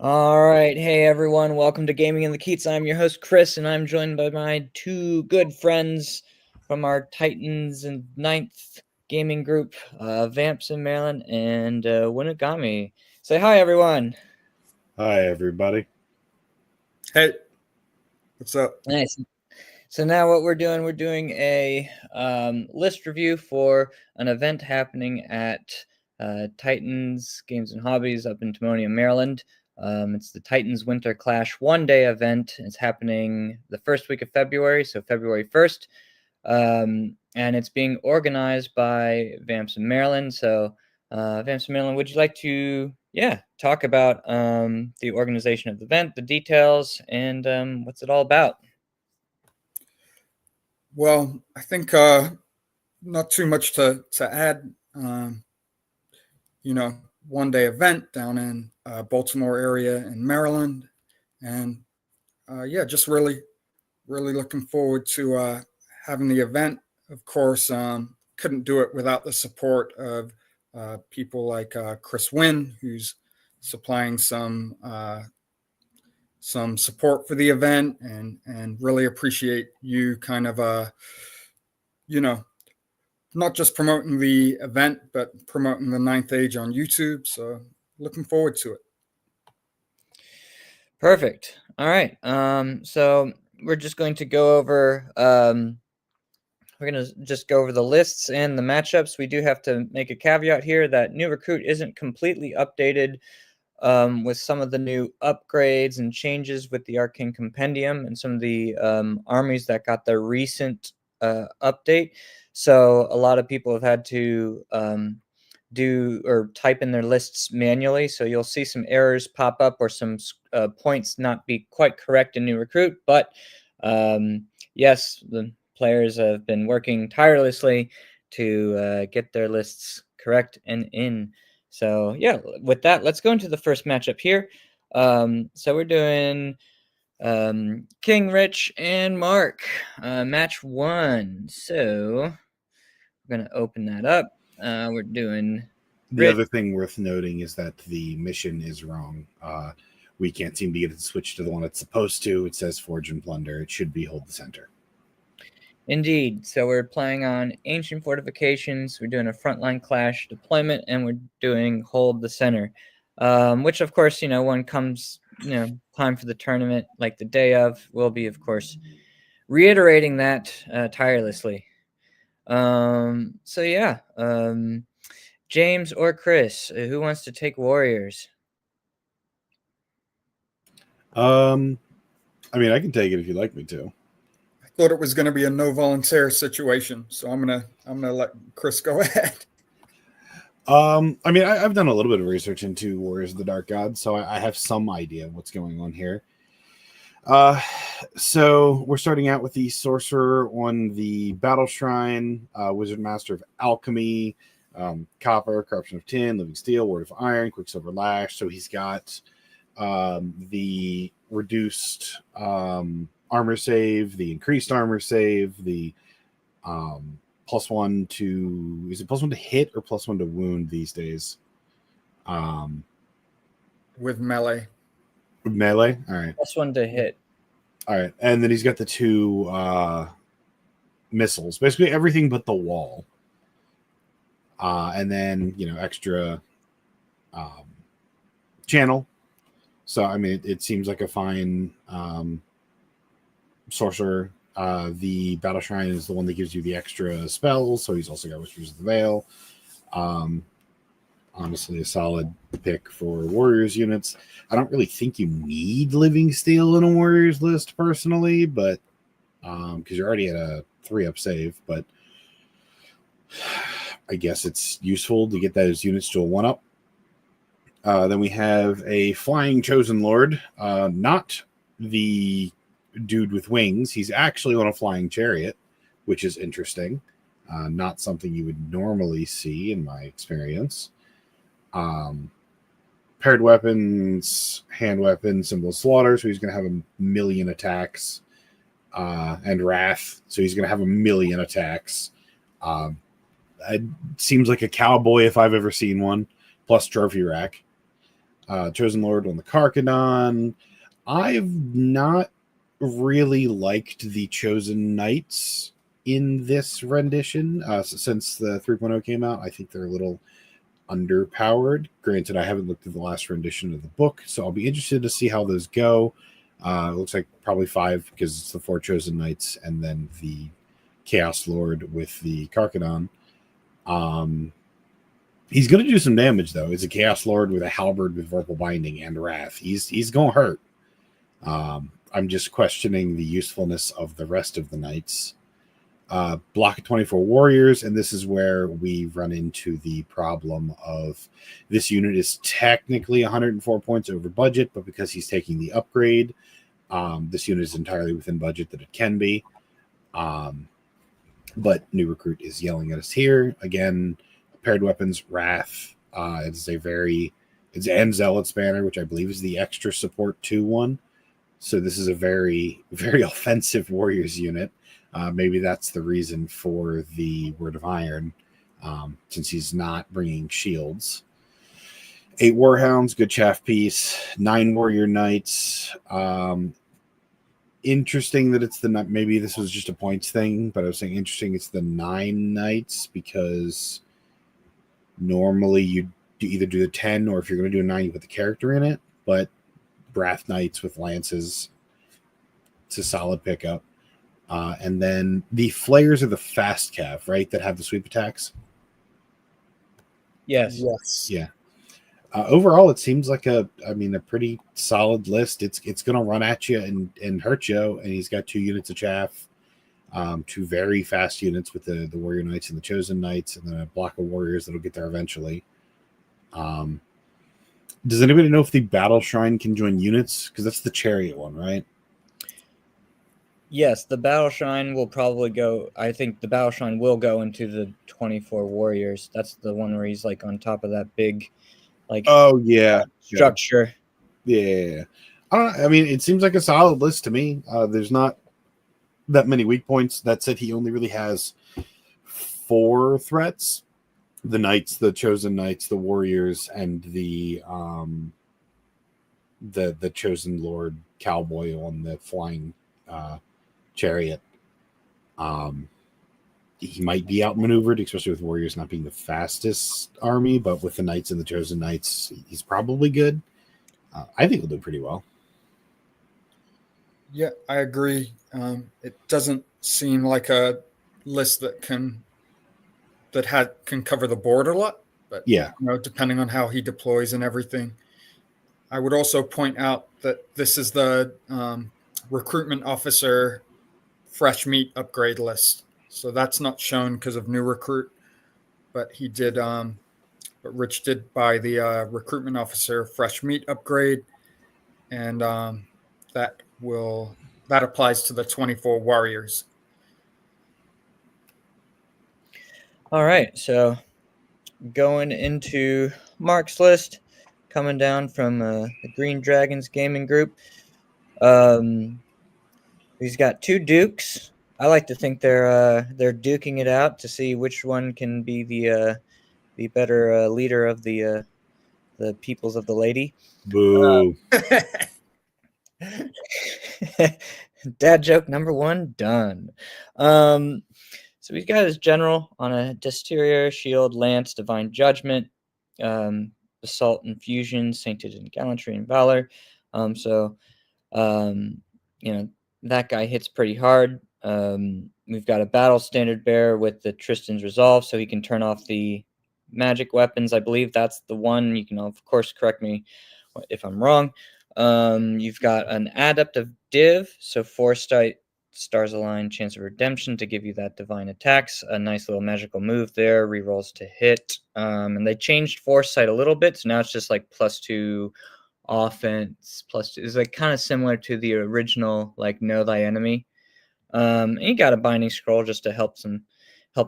All right. Hey, everyone. Welcome to Gaming in the Keats. I'm your host, Chris, and I'm joined by my two good friends from our Titans and Ninth gaming group, Vamps in Maryland and Winagami. Say hi, everyone. Hi, everybody. Hey, what's up? Nice. So now what we're doing a list review for an event happening at Titans Games and Hobbies up in Timonium, Maryland. It's the Titans Winter Clash one-day event. It's happening the first week of February, so February 1st. And it's being organized by Vamps in Maryland. So Vamps in Maryland, would you like to, talk about the organization of the event, the details, and what's it all about? Well, I think not too much to add. One day event down in Baltimore area in Maryland, and just really looking forward to having the event. Of course, couldn't do it without the support of people like Chris Wynn, who's supplying some support for the event, and really appreciate you kind of not just promoting the event but promoting the Ninth Age on YouTube. So looking forward to it. Perfect. All right. So we're just going to go over the lists and the matchups. We do have to make a caveat here that New Recruit isn't completely updated with some of the new upgrades and changes with the Arcane Compendium and some of the armies that got their recent update. So a lot of people have had to do or type in their lists manually. So you'll see some errors pop up or some points not be quite correct in New Recruit. But yes, the players have been working tirelessly to get their lists correct and in. So yeah, with that, let's go into the first matchup here. So we're doing King Rich and Mark, match one. So we're gonna open that up. We're doing The other thing worth noting is that the mission is wrong. We can't seem to get it switched to the one it's supposed to. It says Forge and Plunder. It should be Hold the Center. Indeed. So we're playing on Ancient Fortifications. We're doing a frontline clash deployment, and we're doing Hold the Center, which, of course, when comes, time for the tournament, like the day of, we'll be, of course, reiterating that tirelessly. So yeah, James or Chris, who wants to take Warriors? I mean, I can take it if you'd like me to. I thought it was going to be a no volunteer situation, so I'm gonna let Chris go ahead. I mean, I've done a little bit of research into Warriors of the Dark God, so I have some idea of what's going on here. So we're starting out with the Sorcerer on the Battle Shrine, Wizard Master of Alchemy, Copper, Corruption of Tin, Living Steel, Word of Iron, Quicksilver Lash. So he's got the reduced armor save, the increased armor save, the +1 to, is it +1 to hit or +1 to wound these days? With melee. Melee? All right. +1 to hit. All right. And then he's got the 2 missiles, basically everything but the wall. And then, extra channel. So, I mean, it seems like a fine sorcerer. The Battle Shrine is the one that gives you the extra spells, so he's also got Whispers of the Veil. Honestly, a solid pick for Warriors units. I don't really think you need Living Steel in a Warriors list, personally, but because you're already at a 3-up save, but I guess it's useful to get those units to a 1-up. Then we have a Flying Chosen Lord, not the dude with wings. He's actually on a flying chariot, which is interesting. Not something you would normally see in my experience. Paired weapons, hand weapons, Symbol of Slaughter, so he's going to have 1,000,000 attacks. And Wrath, so he's going to have 1,000,000 attacks. It seems like a cowboy if I've ever seen one, plus Trophy Rack. Chosen Lord on the Karkadon. I've not really liked the Chosen Knights in this rendition since the 3.0 came out. I think they're a little underpowered. Granted, I haven't looked at the last rendition of the book, so I'll be interested to see how those go. It looks like probably 5 because it's the 4 Chosen Knights and then the Chaos Lord with the Karkadon. He's going to do some damage, though. It's a Chaos Lord with a halberd with Vorpal Binding and Wrath. He's going to hurt. I'm just questioning the usefulness of the rest of the Knights. Block of 24 Warriors, and this is where we run into the problem of this unit is technically 104 points over budget, but because he's taking the upgrade, this unit is entirely within budget that it can be. But New Recruit is yelling at us here. Again, paired weapons, Wrath. And Zealot's Banner, which I believe is the extra support 2-1. So this is a very, very offensive Warriors unit. Maybe that's the reason for the Word of Iron, since he's not bringing shields. 8 Warhounds, good chaff piece. 9 Warrior Knights. Interesting that it's maybe this was just a points thing, but I was saying interesting it's the 9 Knights because normally you either do the 10 or if you're going to do a 9, you put the character in it. But Wrath Knights with lances, it's a solid pickup. And then the Flayers are the fast cav, right? That have the sweep attacks. Yes. Yeah. Overall, it seems like a pretty solid list. It's going to run at you and hurt you. And he's got 2 units of chaff, 2 very fast units with the Warrior Knights and the Chosen Knights, and then a block of Warriors that'll get there eventually. Does anybody know if the Battle Shrine can join units? Because that's the Chariot one, right? Yes, the Battle Shrine will probably go. I think the Battle Shrine will go into the 24 Warriors. That's the one where he's like on top of that big, like, structure. Yeah. I don't know. I mean, it seems like a solid list to me. There's not that many weak points. That said, he only really has 4 threats: the Knights, the Chosen Knights, the Warriors, and the Chosen Lord Cowboy on the flying chariot. He might be outmaneuvered, especially with Warriors not being the fastest army, but with the Knights and the Chosen Knights, he's probably good. I think he'll do pretty well. Yeah, I agree. It doesn't seem like a list that can cover the board a lot, but yeah, depending on how he deploys and everything. I would also point out that this is the recruitment officer fresh meat upgrade list. So that's not shown because of New Recruit, but he did. But Rich did buy the recruitment officer fresh meat upgrade, and that applies to the 24 Warriors. All right, so going into Mark's list, coming down from the Green Dragons Gaming Group. He's got 2 Dukes. I like to think they're duking it out to see which one can be the better leader of the peoples of the lady. Boo. Dad joke number 1 done. So he's got his general on a Destrier, Shield, Lance, Divine Judgment, Assault and Fusion, Sainted in Gallantry and Valor. That guy hits pretty hard. We've got a Battle Standard Bearer with the Tristan's Resolve, so he can turn off the magic weapons. I believe that's the one. You can, of course, correct me if I'm wrong. You've got an Adept of Div, so Foresight, Stars Align, Chance of Redemption to give you that divine attacks. A nice little magical move there, rerolls to hit. And they changed Foresight a little bit, so now it's just like +2 offense, +2. It's like kind of similar to the original, like Know Thy Enemy. And you got a Binding Scroll just to help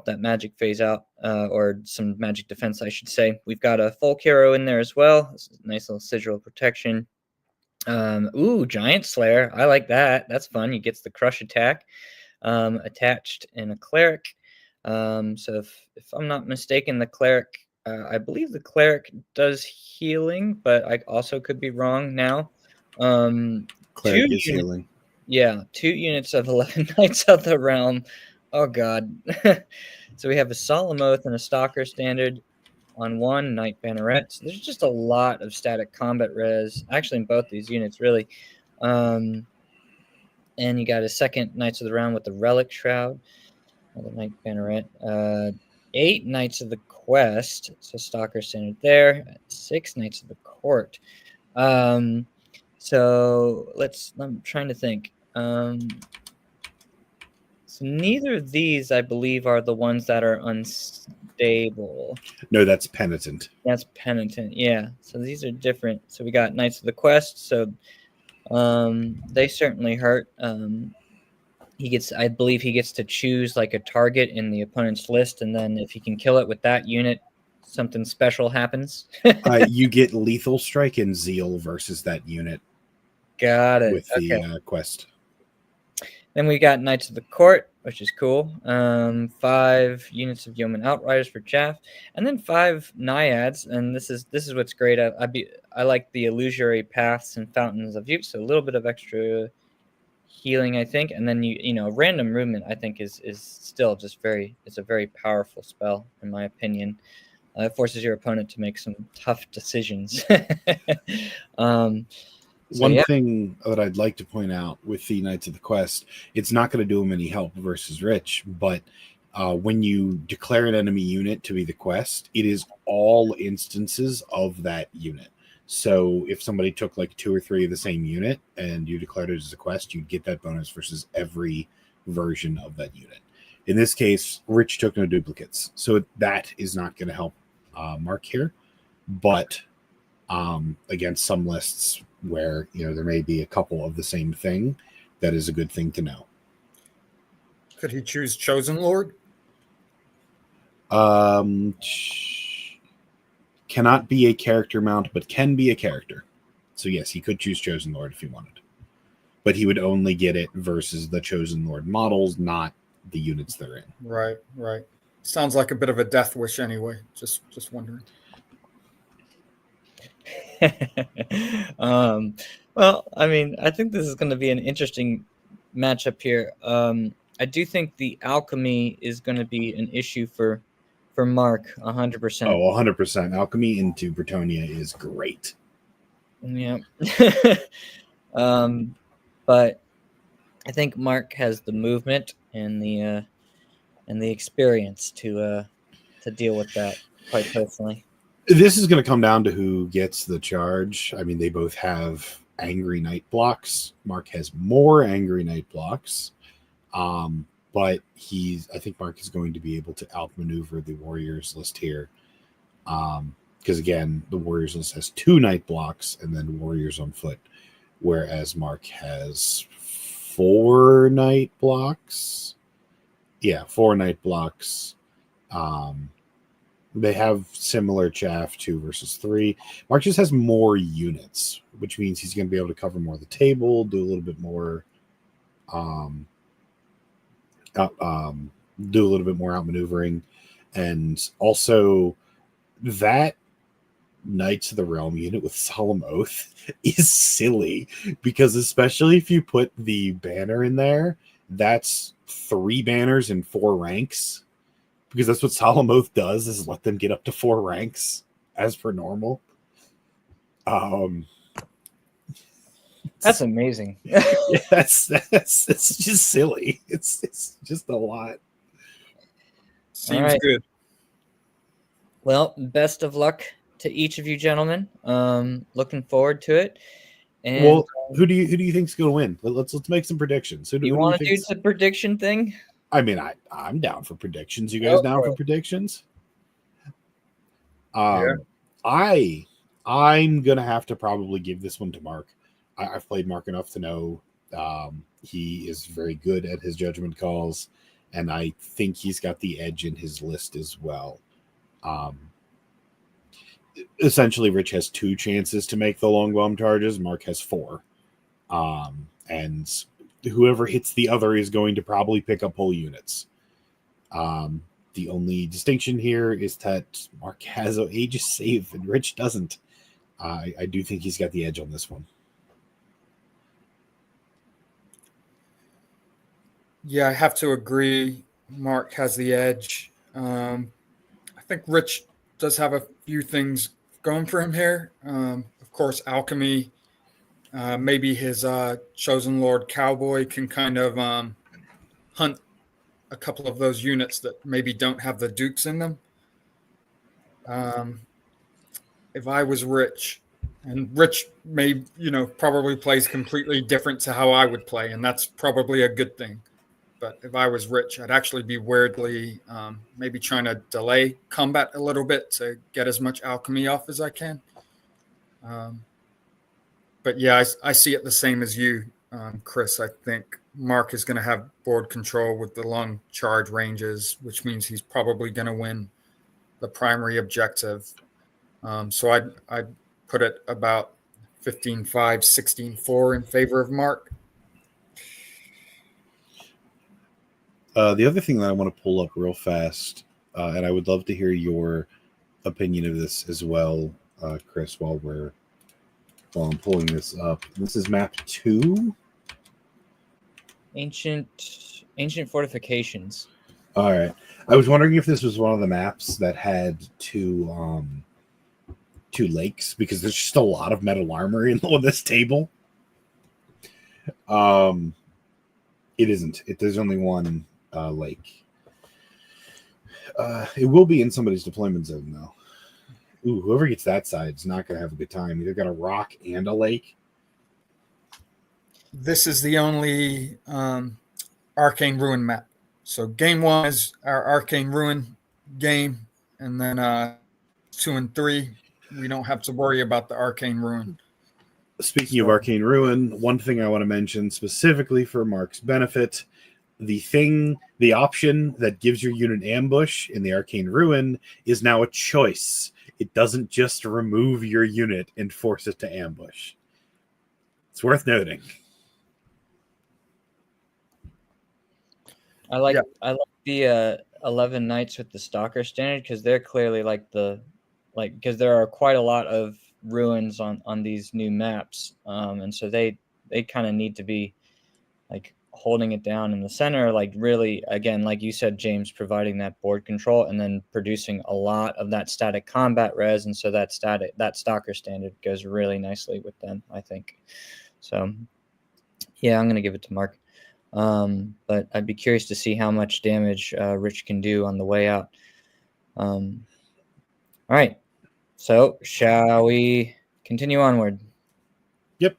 that magic phase out, or some magic defense, I should say. We've got a Folk Hero in there as well. This is a nice little sigil protection. Giant Slayer. I like that. That's fun. He gets the crush attack attached in a cleric. So if I'm not mistaken, the cleric I believe the cleric does healing, but I also could be wrong now. Cleric is healing. Yeah, 2 units of 11 Knights of the Realm. Oh god. So we have a Solemn Oath and a Stalker standard on 1 Knight Banneret. So there's just a lot of static combat res, actually in both these units, really. And you got a second Knights of the Realm with the Relic Shroud, another Knight Banneret. 8 Knights of the Quest, so Stalker standard there. 6 Knights of the Court. So I'm trying to think. So neither of these, I believe, are the ones that are unstable. No, that's Penitent. That's Penitent, yeah. So these are different. So we got Knights of the Quest. So they certainly hurt. I believe he gets to choose like a target in the opponent's list, and then if he can kill it with that unit, something special happens. You get Lethal Strike and Zeal versus that unit. Got it. With the quest. Then we got Knights of the Court, which is cool. 5 units of Yeoman Outriders for Chaff, and then 5 Naiads. And this is what's great. I like the Illusory Paths and Fountains of Youth, so a little bit of extra healing, I think. And then random movement, I think is still just it's a very powerful spell in my opinion. It forces your opponent to make some tough decisions. One thing that I'd like to point out with the Knights of the Quest, it's not going to do them any help versus Rich, but when you declare an enemy unit to be the quest, it is all instances of that unit. So if somebody took like 2 or 3 of the same unit and you declared it as a quest, you'd get that bonus versus every version of that unit. In this case, Rich took no duplicates, so that is not going to help Mark here. But against some lists where there may be a couple of the same thing, that is a good thing to know. Could he choose Chosen Lord? Cannot be a character mount, but can be a character. So yes, he could choose Chosen Lord if he wanted, but he would only get it versus the Chosen Lord models, not the units they're in. Right. Sounds like a bit of a death wish anyway. Just wondering. Well, I mean, I think this is going to be an interesting matchup here. I do think the alchemy is going to be an issue for Mark 100%. Oh, 100%. Alchemy into Bretonia is great. Yeah. But I think Mark has the movement and the experience to deal with that quite personally. This is going to come down to who gets the charge. I mean, they both have Angry Knight blocks. Mark has more Angry Knight blocks, but I think Mark is going to be able to outmaneuver the Warriors list here. Because again, the Warriors list has 2 Knight blocks and then Warriors on foot, whereas Mark has 4 Knight blocks. Yeah, 4 Knight blocks. They have similar chaff, 2 versus 3. Mark just has more units, which means he's going to be able to cover more of the table, do a little bit more, outmaneuvering, and also that Knights of the Realm unit with Solemn Oath is silly because especially if you put the banner in there, that's 3 banners and 4 ranks. Because that's what Solemn Oath does, is let them get up to 4 ranks as per normal. That's amazing. Yeah, it's just silly. It's just a lot. Seems good. Well, best of luck to each of you gentlemen. Looking forward to it. And well, who do you think's going to win? Let's make some predictions. You want to do the prediction thing? I mean, I'm down for predictions. You guys down for predictions? Yeah. I'm gonna have to probably give this one to Mark. I've played Mark enough to know he is very good at his judgment calls, and I think he's got the edge in his list as well. Essentially, Rich has 2 chances to make the long bomb charges. Mark has 4, and whoever hits the other is going to probably pick up whole units. The only distinction here is that Mark has an Aegis save and Rich doesn't. I do think he's got the edge on this one. Yeah, I have to agree. Mark has the edge. I think Rich does have a few things going for him here. Of course, alchemy. Maybe his chosen Lord Cowboy can kind of hunt a couple of those units that maybe don't have the dukes in them. If I was Rich, and Rich may, probably plays completely different to how I would play, and that's probably a good thing. But if I was Rich, I'd actually be weirdly maybe trying to delay combat a little bit to get as much alchemy off as I can. But yeah, I see it the same as you, Chris. I think Mark is going to have board control with the long charge ranges, which means he's probably going to win the primary objective. So I'd put it about 15-5, 16-4 in favor of Mark. The other thing that I want to pull up real fast, and I would love to hear your opinion of this as well, Chris, while I'm pulling this up. This is map 2. Ancient fortifications. All right. I was wondering if this was one of the maps that had two lakes, because there's just a lot of metal armor on this table. It isn't. There's only one lake. It will be in somebody's deployment zone, though. Ooh, whoever gets that side is not going to have a good time. Either got a rock and a lake. This is the only Arcane Ruin map. So game 1 is our Arcane Ruin game, and then 2 and 3, we don't have to worry about the Arcane Ruin. Speaking of Arcane Ruin, one thing I want to mention specifically for Mark's benefit, the option that gives your unit ambush in the Arcane Ruin is now a choice. It doesn't just remove your unit and force it to ambush. It's worth noting. I like the 11 Knights with the Stalker standard, because they're clearly because there are quite a lot of ruins on these new maps, and so they kind of need to be like holding it down in the center, like really, again, like you said, James, providing that board control and then producing a lot of that static combat res, and so that Stalker standard goes really nicely with them, I think. So yeah, I'm gonna give it to Mark. But I'd be curious to see how much damage Rich can do on the way out. All right, so shall we continue onward? Yep.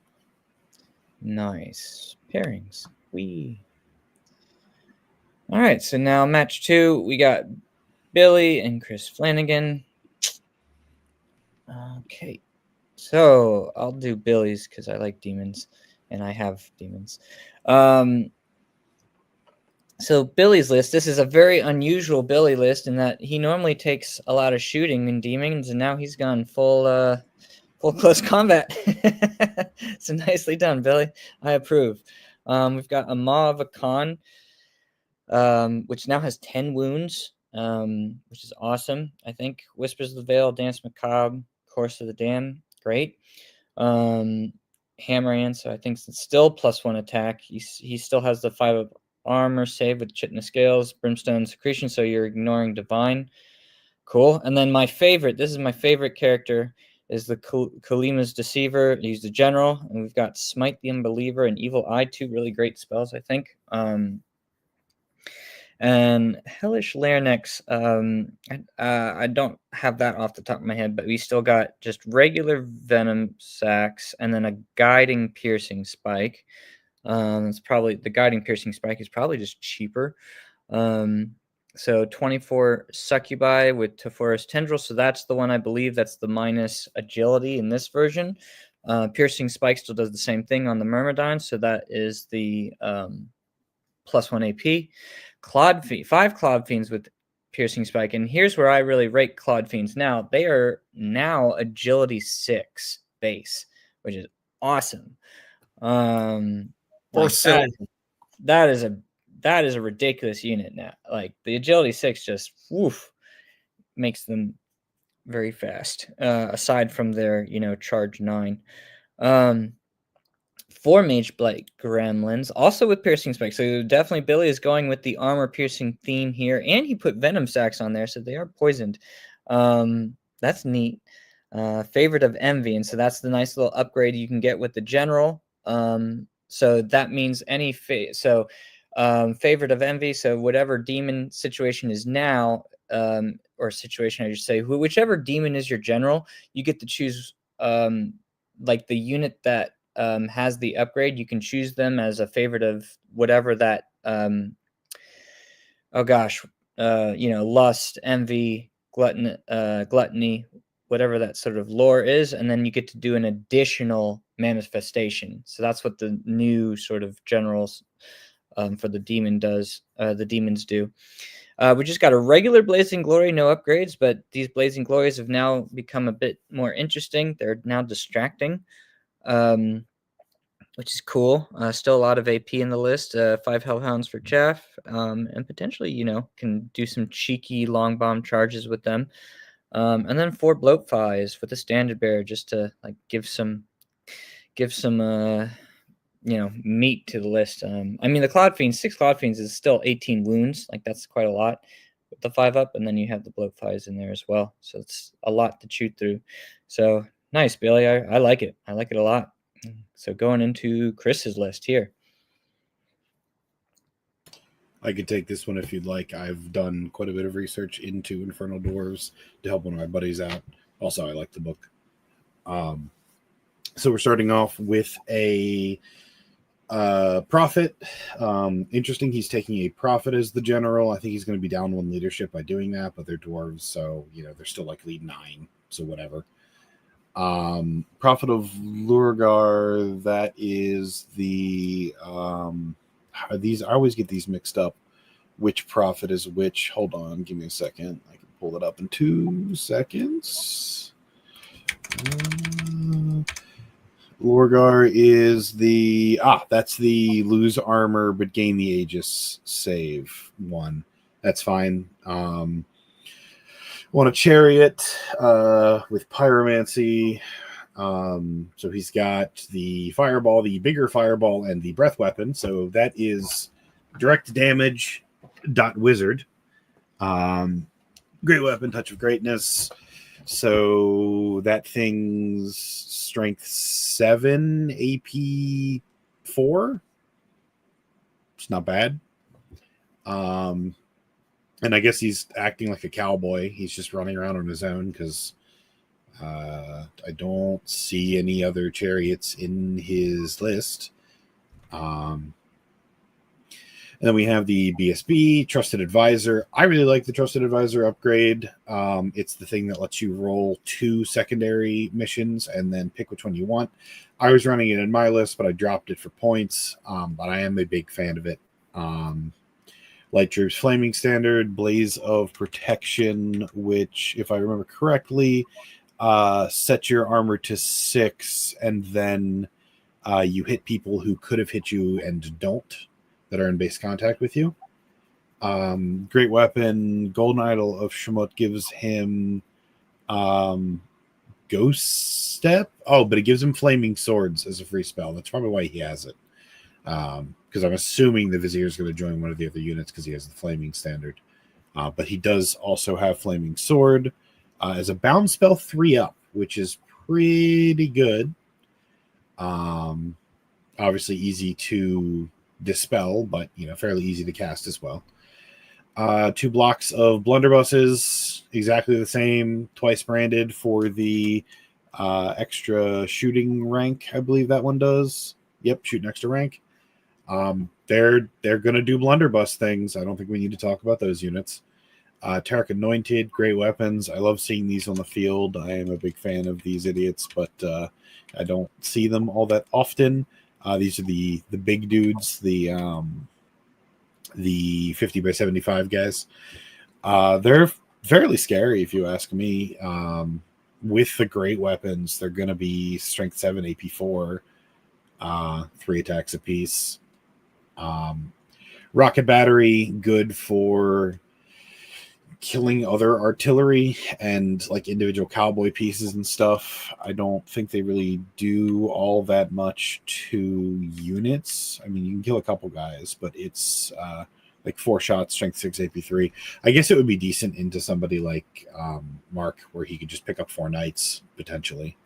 Nice pairings. All right, so now match 2, we got Billy and Chris Flanagan. Okay, so I'll do Billy's because I like demons and I have demons. So Billy's list, this is a very unusual Billy list in that he normally takes a lot of shooting in demons, and now he's gone full close combat. So nicely done, Billy. I approve. We've got a Maw of a Khan, which now has 10 wounds, which is awesome. I think Whispers of the Veil, Dance Macabre, Course of the Dam, great. Hammer so I think it's still +1 attack. He still has the 5 of armor save with Chitin Scales, Brimstone Secretion, so you're ignoring Divine. Cool. And then this is my favorite character, is the Kalima's Deceiver. He's the general, and we've got Smite the Unbeliever and Evil Eye, 2 really great spells, I think. And Hellish Larynx, I don't have that off the top of my head, but we still got just regular Venom Sacs and then a Guiding Piercing Spike. It's probably the Guiding Piercing Spike is probably just cheaper. So 24 Succubi with Tephorus Tendril. So that's the one, I believe that's the minus agility in this version. Piercing Spike still does the same thing on the Myrmidon. So that is the +1 AP. 5 Clawed Fiends with Piercing Spike. And here's where I really rate Clawed Fiends now. They are now agility 6 base, which is awesome. Or silly. That is a that is a ridiculous unit now. Like the agility 6 just makes them very fast. Aside from their charge 9. 4 Mage Blight Gremlins, also with piercing spikes. So definitely Billy is going with the armor piercing theme here, and he put venom sacks on there, so they are poisoned. That's neat. Favorite of Envy, and so that's the nice little upgrade you can get with the general. So that means any favorite of Envy. So whatever demon situation is now, or situation I should say, whichever demon is your general, you get to choose like the unit that has the upgrade. You can choose them as a favorite of whatever that lust, envy, gluttony, whatever that sort of lore is, and then you get to do an additional manifestation. So that's what the new sort of generals for the demon does. The demons do. We just got a regular Blazing Glory, no upgrades, but these Blazing Glories have now become a bit more interesting. They're now distracting, which is cool. Still a lot of AP in the list. 5 Hellhounds for Chaff, and potentially, can do some cheeky long bomb charges with them. And then 4 Bloatfies for the Standard Bearer, just to like give some meat to the list. I mean, the Cloud Fiends, 6 Cloud Fiends is still 18 wounds. Like, that's quite a lot with the 5 up, and then you have the Bloatfies in there as well. So it's a lot to chew through. So nice, Billy. I like it. I like it a lot. So going into Chris's list here. I could take this one if you'd like. I've done quite a bit of research into Infernal Dwarves to help one of my buddies out. Also, I like the book. So we're starting off with a prophet. Interesting, he's taking a prophet as the general. I think he's going to be down 1 leadership by doing that, but they're dwarves, so they're still like lead 9, so whatever. Prophet of Lurgar, that is the these, I always get these mixed up, which prophet is which. Hold on, give me a second. I can pull it up in 2 seconds. Lorgar is that's the lose armor but gain the Aegis save one. That's fine. Want a chariot with pyromancy. So he's got the fireball, the bigger fireball, and the breath weapon. So that is direct damage .wizard. Great weapon, touch of greatness. So that thing's strength 7, AP 4. It's not bad. And I guess he's acting like a cowboy. He's just running around on his own because I don't see any other chariots in his list. And then we have the BSB, Trusted Advisor. I really like the Trusted Advisor upgrade. It's the thing that lets you roll 2 secondary missions and then pick which one you want. I was running it in my list, but I dropped it for points. But I am a big fan of it. Light Troops Flaming Standard, Blaze of Protection, which, if I remember correctly, set your armor to 6, and then you hit people who could have hit you and don't, that are in base contact with you. Great weapon. Golden Idol of Shemot gives him Ghost Step. Oh, but it gives him Flaming Swords as a free spell. That's probably why he has it. Because I'm assuming the Vizier is going to join one of the other units because he has the Flaming Standard. But he does also have Flaming Sword as a bound spell 3 up, which is pretty good. Obviously easy to dispel, but fairly easy to cast as well. 2 blocks of blunderbusses, exactly the same, twice branded for the extra shooting rank. I believe that one does. Yep, shooting extra rank. They're gonna do blunderbuss things. I don't think we need to talk about those units. Tarek Anointed, great weapons. I love seeing these on the field. I am a big fan of these idiots, but I don't see them all that often. These are the big dudes, the 50 by 75 guys. They're fairly scary, if you ask me. With the great weapons, they're going to be strength 7, AP 4, 3 attacks apiece. Rocket battery, good for killing other artillery and like individual cowboy pieces and stuff. I don't think they really do all that much to units. I mean, you can kill a couple guys, but it's like 4 shots, strength 6, AP3. I guess it would be decent into somebody like Mark, where he could just pick up 4 knights potentially.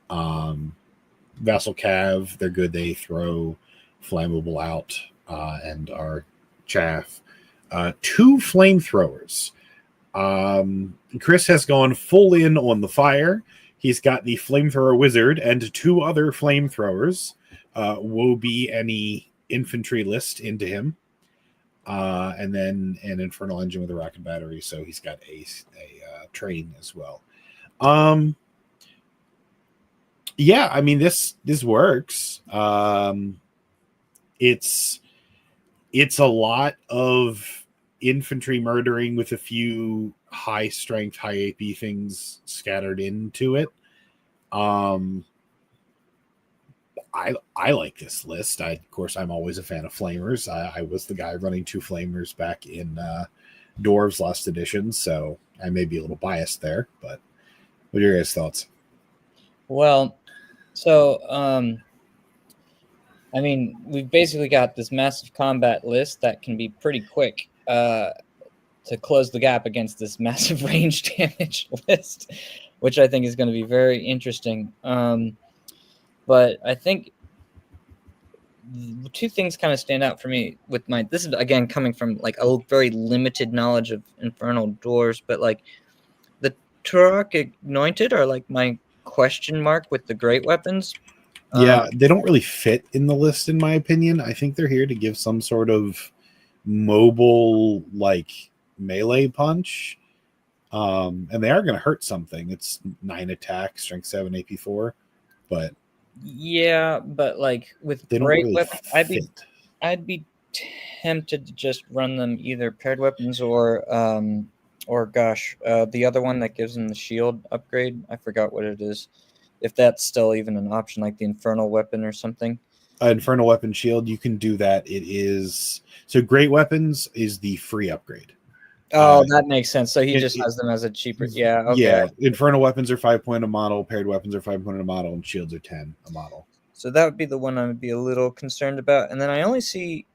Vassal Cav, they're good. They throw flammable out and are chaff. 2 flamethrowers. Chris has gone full in on the fire. He's got the flamethrower wizard and 2 other flamethrowers. Woe be any infantry list into him. And then an infernal engine with a rocket battery. So he's got a train as well. Yeah, I mean this works. It's a lot of infantry murdering with a few high strength, high AP things scattered into it. I like this list. Of course, I'm always a fan of flamers. I was the guy running 2 flamers back in Dwarves last edition, so I may be a little biased there. But what are your guys' thoughts? Well, so I mean, we've basically got this massive combat list that can be pretty quick to close the gap against this massive range damage list, which I think is going to be very interesting. But I think 2 things kind of stand out for me with this is again coming from like a very limited knowledge of Infernal Doors, but like the Turok Anointed are like my question mark with the great weapons. Yeah, they don't really fit in the list, in my opinion. I think they're here to give some sort of mobile, like, melee punch. And they are going to hurt something. It's 9 attack, strength 7, AP4. But yeah, but like with they don't great really weapons, I'd be tempted to just run them either paired weapons or the other one that gives them the shield upgrade. I forgot what it is. If that's still even an option, like the Infernal Weapon or something. Infernal Weapon Shield, you can do that. It is... So Great Weapons is the free upgrade. Oh, that makes sense. So he just has them as a cheaper... Yeah, okay. Yeah, Infernal Weapons are 5 point a model, paired weapons are 5 point a model, and shields are 10 a model. So that would be the one I would be a little concerned about. And then I only see,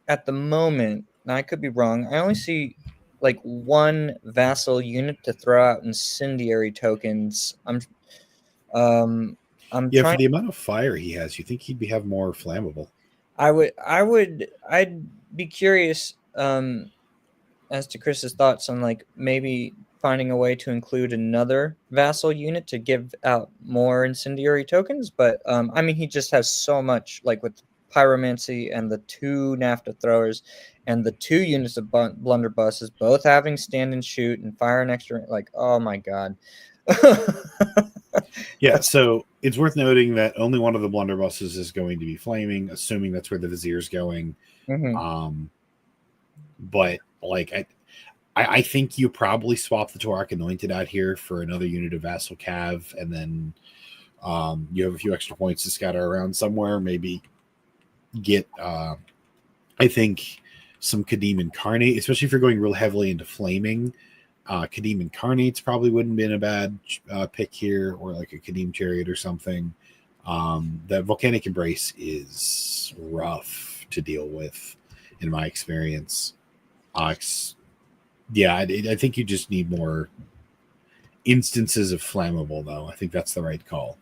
at the moment, now I could be wrong, I only see like 1 vassal unit to throw out incendiary tokens. For the amount of fire he has, you think he'd have more flammable? I'd be curious as to Chris's thoughts on like maybe finding a way to include another vassal unit to give out more incendiary tokens. But I mean, he just has so much, like with pyromancy and the 2 NAFTA throwers and the 2 units of blunderbusses, both having stand and shoot and fire an extra, like, oh my god. Yeah, so it's worth noting that only one of the blunderbusses is going to be flaming, assuming that's where the vizier's going. Mm-hmm. But like I think you probably swap the Turok Anointed out here for another unit of Vassal Cav, and then you have a few extra points to scatter around somewhere. Maybe get I think some Kadim Incarnate, especially if you're going real heavily into flaming. Kadim Incarnates probably wouldn't have been a bad pick here, or like a Kadim Chariot or something. That Volcanic Embrace is rough to deal with, in my experience. Yeah, I think you just need more instances of flammable, though. I think that's the right call.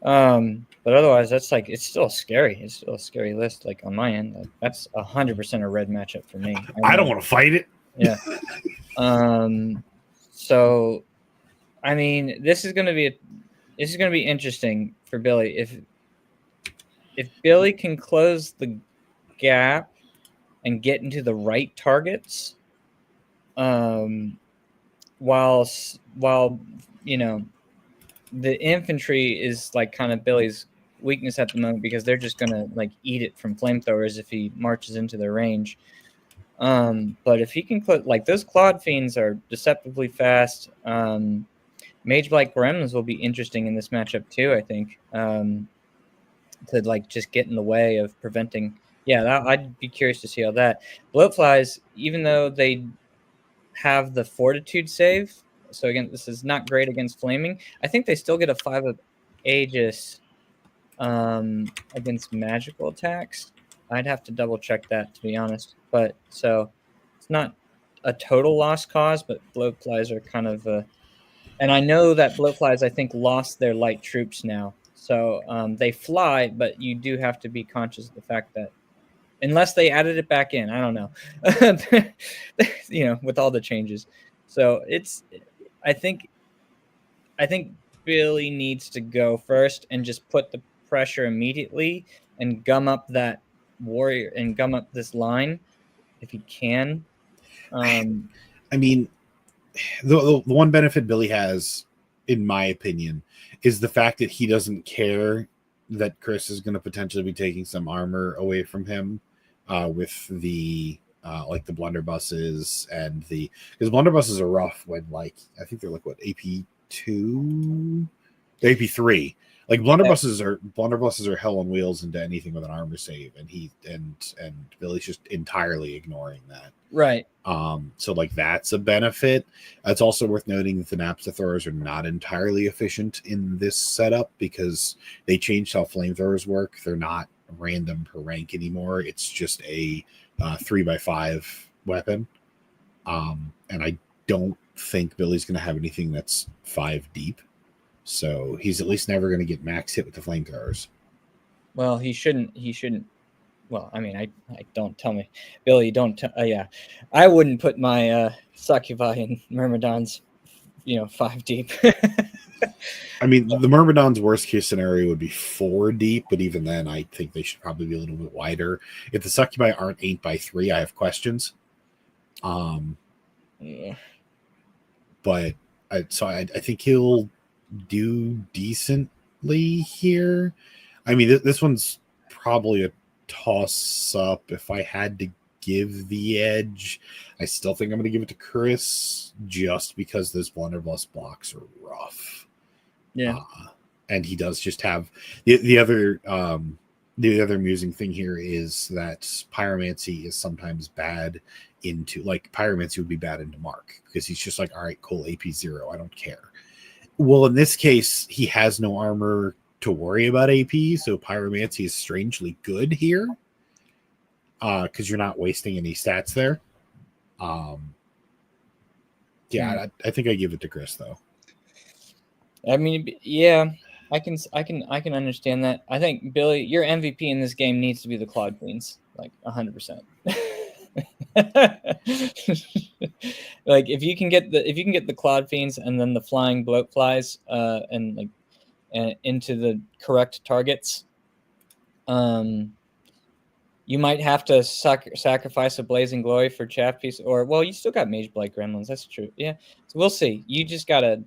But otherwise, that's like, it's still scary. It's still a scary list. Like on my end, like, that's 100% a red matchup for me. I don't want to fight it. Yeah. So, I mean, this is going to be interesting for Billy. If Billy can close the gap and get into the right targets, while you know, the infantry is like kind of Billy's weakness at the moment, because they're just going to like eat it from flamethrowers if he marches into their range. But if he can put, like, those Claude Fiends are deceptively fast. Mage Blight Gremlins will be interesting in this matchup too, I think. To like just get in the way of preventing Yeah, I'd be curious to see how that. Bloatflies, even though they have the fortitude save, so again, this is not great against flaming. I think they still get a 5 of Aegis against magical attacks. I'd have to double check that, to be honest. But so it's not a total lost cause, but bloatflies are kind of and I know that bloatflies, I think, lost their light troops now. So they fly, but you do have to be conscious of the fact that unless they added it back in, I don't know, with all the changes. So I think Billy needs to go first and just put the pressure immediately and gum up that warrior and gum up this line if he can. I mean, the one benefit Billy has, in my opinion, is the fact that he doesn't care that Chris is going to potentially be taking some armor away from him with the like the blunderbusses and because blunderbusses are rough when I think they're what, AP2, AP3. Like blunderbusses are hell on wheels into anything with an armor save, and Billy's just entirely ignoring that. Right. So that's a benefit. It's also worth noting that the naphtha throwers are not entirely efficient in this setup because they changed how flamethrowers work. They're not random per rank anymore. It's just a 3x5 weapon. And I don't think Billy's going to have anything that's 5 deep. So he's at least never going to get max hit with the flamethrowers. Well, he shouldn't. Well, I mean, I don't tell me, Billy. Don't. Yeah, I wouldn't put my succubi and myrmidons, 5 deep. I mean, the myrmidons' worst case scenario would be 4 deep, but even then, I think they should probably be a little bit wider. If the succubi aren't 8x3, I have questions. Yeah. But I think he'll do decently here. I mean, this one's probably a toss up. If I had to give the edge, I still think I'm going to give it to Chris just because those blunderbuss blocks are rough. Yeah. And he does just have the other amusing thing here is that pyromancy is sometimes bad into pyromancy would be bad into Mark because he's just all right, cool, AP0, I don't care. Well, in this case, he has no armor to worry about AP, so pyromancy is strangely good here because you're not wasting any stats there. I think I give it to Chris though. I mean, yeah, I can understand that. I think Billy, your MVP in this game needs to be the Claude Queens, 100%. If you can get the Claude Fiends and then the flying bloat flies and into the correct targets, you might have to sacrifice a blazing glory for chaff piece, or you still got mage blight gremlins. That's true. Yeah, so we'll see. You just gotta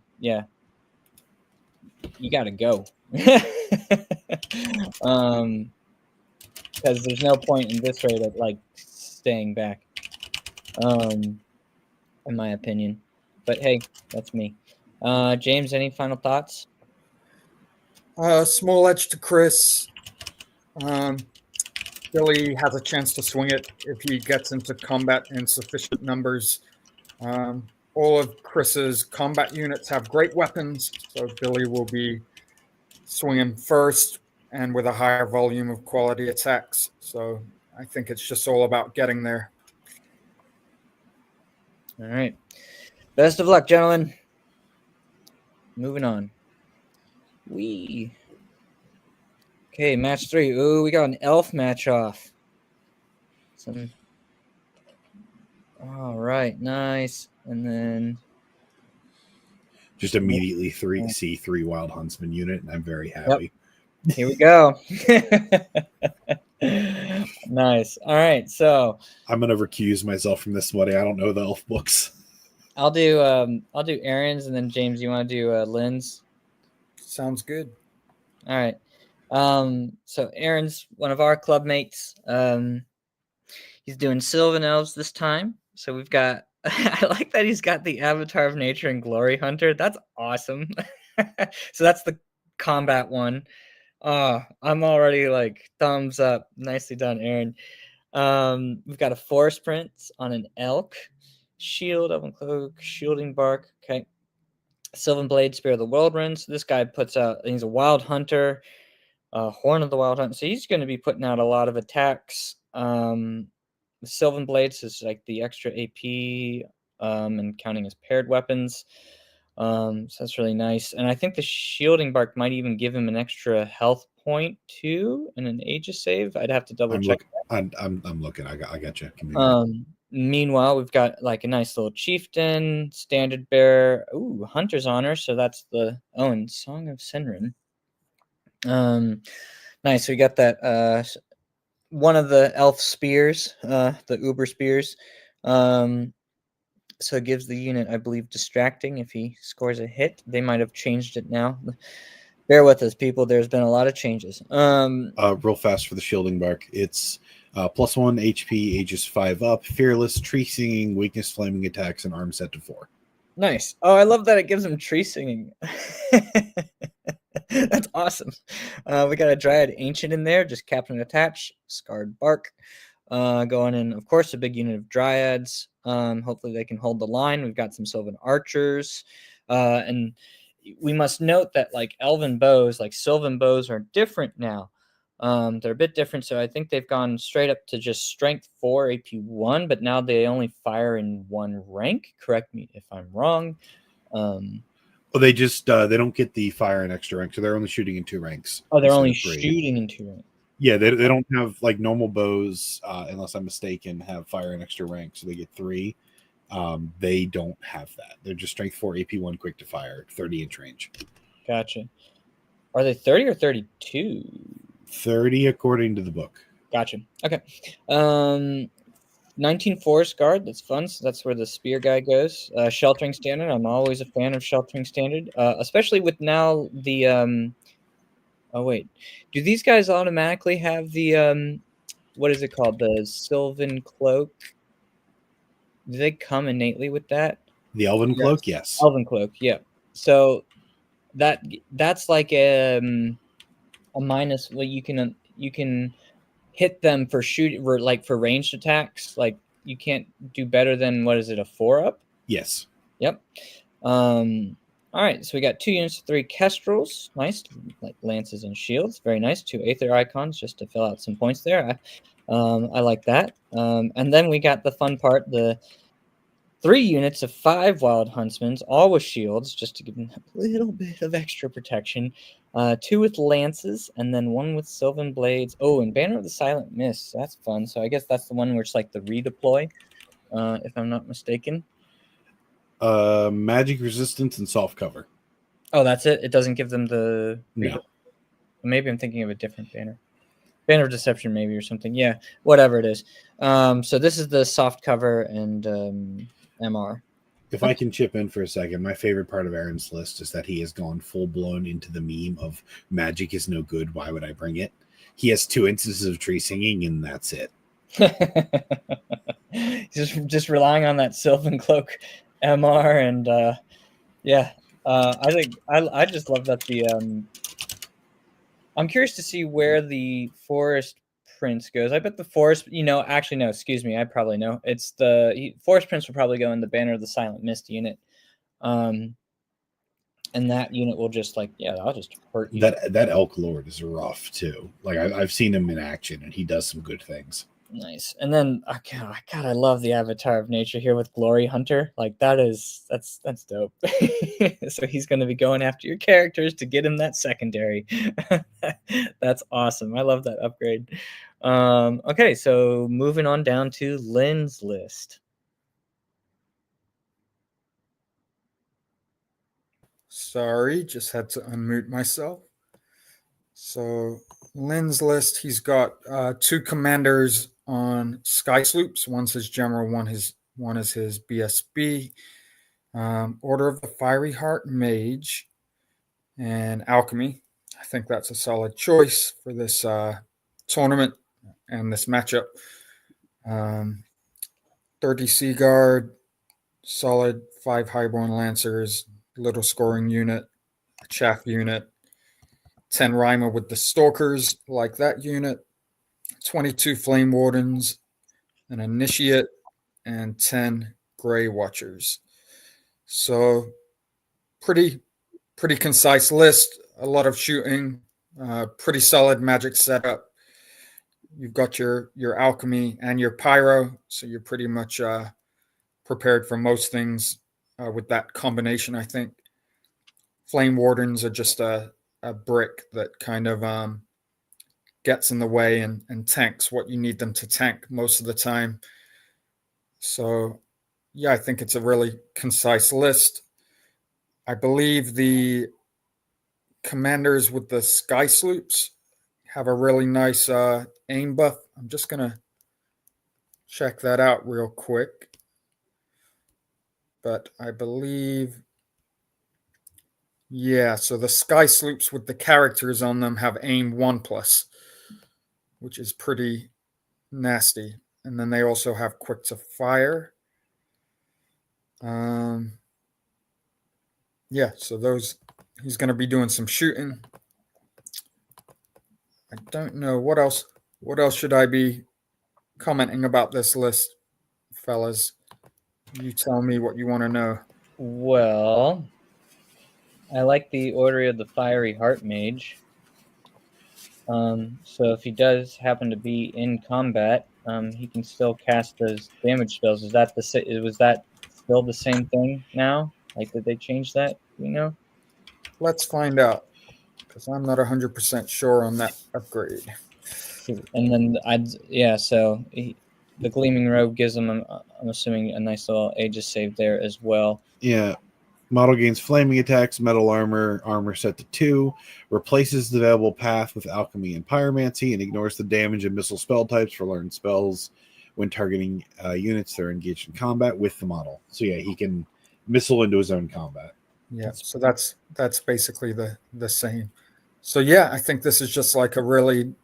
you gotta go. Because there's no point in this rate of staying back. In my opinion, but hey, that's me. James, any final thoughts? Small edge to Chris. Billy has a chance to swing it if he gets into combat in sufficient numbers. All of Chris's combat units have great weapons, so Billy will be swinging first and with a higher volume of quality attacks. So I think it's just all about getting there. All right. Best of luck, gentlemen. Moving on. Okay, match 3. Ooh, we got an elf match off. All right, nice. And then just immediately see 3 Wild Huntsman unit, and I'm very happy. Yep. Here we go. Nice. All right, so I'm gonna recuse myself from this one. I don't know the elf books. I'll do Aaron's, and then James, you want to do Lynn's? Sounds good. All right. So Aaron's one of our club mates. He's doing Sylvan Elves this time. So we've got I like that he's got the Avatar of Nature and Glory Hunter. That's awesome. So that's the combat one. I'm already like thumbs up. Nicely done, Aaron. We've got a forest prince on an elk. Shield, open cloak, shielding bark. Okay. Sylvan Blade, Spear of the Whirlwind. So this guy puts out, he's a wild hunter, Horn of the Wild Hunt. So he's going to be putting out a lot of attacks. Sylvan Blades is like the extra AP and counting as paired weapons. So that's really nice. And I think the Shielding Bark might even give him an extra health point too and an Aegis save. I'd have to double check. I'm looking. I got you. Meanwhile, we've got like a nice little chieftain, standard bearer. Ooh, Hunter's Honor. So that's the and Song of Sinrin. Nice. We got that one of the elf spears, the Uber spears. So it gives the unit, I believe, distracting if he scores a hit. They might have changed it now. Bear with us, people. There's been a lot of changes. Real fast for the Shielding Bark. It's +1 HP, Aegis 5 up, Fearless, Tree Singing, Weakness, Flaming Attacks, and Arm set to 4. Nice. Oh, I love that it gives him Tree Singing. That's awesome. We got a Dryad Ancient in there, just Captain Attach, Scarred Bark. Going in, of course, a big unit of Dryads. Hopefully they can hold the line. We've got some Sylvan Archers. And we must note that like Elven Bows, like Sylvan Bows are different now. They're a bit different, so I think they've gone straight up to just Strength 4, AP 1, but now they only fire in one rank. Correct me if I'm wrong. Well, they just they don't get the fire and extra rank, so they're only shooting in 2 ranks. Oh, they're only shooting in 2 ranks. Yeah, they don't have like normal bows, unless I'm mistaken, have fire and extra rank, so they get 3. They don't have that. They're just Strength 4, AP 1, quick to fire, 30-inch range. Gotcha. Are they 30 or 32? 30 according to the book. Gotcha. Okay. 19 Forest Guard. That's fun. So that's where the spear guy goes. Sheltering Standard. I'm always a fan of Sheltering Standard, especially with now the. Oh wait, do these guys automatically have the what is it called? The Sylvan Cloak. Do they come innately with that? The Elven Cloak, yes. Elven Cloak, yeah. So that's like a minus. Well, you can hit them for for ranged attacks. Like you can't do better than what is it, a 4-up? Yes. Yep. All right, so we got 2 units of 3 Kestrels. Nice, like lances and shields. Very nice. 2 Aether icons just to fill out some points there. I like that. And then we got the fun part, the 3 units of 5 Wild Huntsmen, all with shields, just to give them a little bit of extra protection. 2 with lances, and then 1 with Sylvan Blades. Oh, and Banner of the Silent Mist. That's fun. So I guess that's the one where it's like the redeploy, if I'm not mistaken. Magic resistance and soft cover. Oh, that's it? It doesn't give them the... No. Maybe I'm thinking of a different banner. Banner of Deception maybe or something. Yeah, whatever it is. So this is the soft cover and MR. If I can chip in for a second, my favorite part of Aaron's list is that he has gone full-blown into the meme of magic is no good, why would I bring it? He has 2 instances of Tree Singing, and that's it. just relying on that Sylvan Cloak MR, and I think I just love that the I'm curious to see where the Forest Prince goes. I bet the Forest, actually no, excuse me, I probably know. It's the Forest Prince will probably go in the Banner of the Silent Mist unit. And that unit will just I'll just hurt you. That Elk Lord is rough too. Like I've seen him in action, and he does some good things. Nice. And then God, I love the Avatar of Nature here with Glory Hunter. Like that's dope. So he's going to be going after your characters to get him that secondary. That's awesome. I love that upgrade. Okay, so moving on down to Lynn's list. Sorry, just had to unmute myself. So Lynn's list, he's got 2 commanders on Sky Sloops. One's his general, one is his BSB. Order of the Fiery Heart Mage and Alchemy. I think that's a solid choice for this tournament and this matchup. 30 Sea Guard, solid 5 Highborn Lancers, little scoring unit, a chaff unit, 10 Rhymer with the Stalkers, like that unit, 22 Flame Wardens, an Initiate, and 10 Grey Watchers. So pretty concise list, a lot of shooting, pretty solid magic setup. You've got your alchemy and your pyro, so you're pretty much prepared for most things with that combination. I think Flame Wardens are just a brick that kind of gets in the way and tanks what you need them to tank most of the time. So yeah, I think it's a really concise list. I believe the commanders with the sky sloops have a really nice aim buff. I'm just going to check that out real quick. But I believe, yeah, so the sky sloops with the characters on them have aim 1+, which is pretty nasty. And then they also have quick to fire. Yeah, so those, he's going to be doing some shooting. I don't know what else should I be commenting about this list, fellas. You tell me what you want to know. Well, I like the Order of the Fiery Heart Mage. So if he does happen to be in combat, he can still cast those damage spells. Was that still the same thing now? Like, did they change that? Do you know? Let's find out, because I'm not 100% sure on that upgrade. And then so the Gleaming Robe gives him, I'm assuming, a nice little Aegis save there as well. Yeah. Model gains flaming attacks, metal armor set to 2, replaces the available path with alchemy and pyromancy, and ignores the damage and missile spell types for learned spells when targeting units that are engaged in combat with the model. So yeah, he can missile into his own combat. Yeah, so that's basically the same. So yeah, I think this is just like a really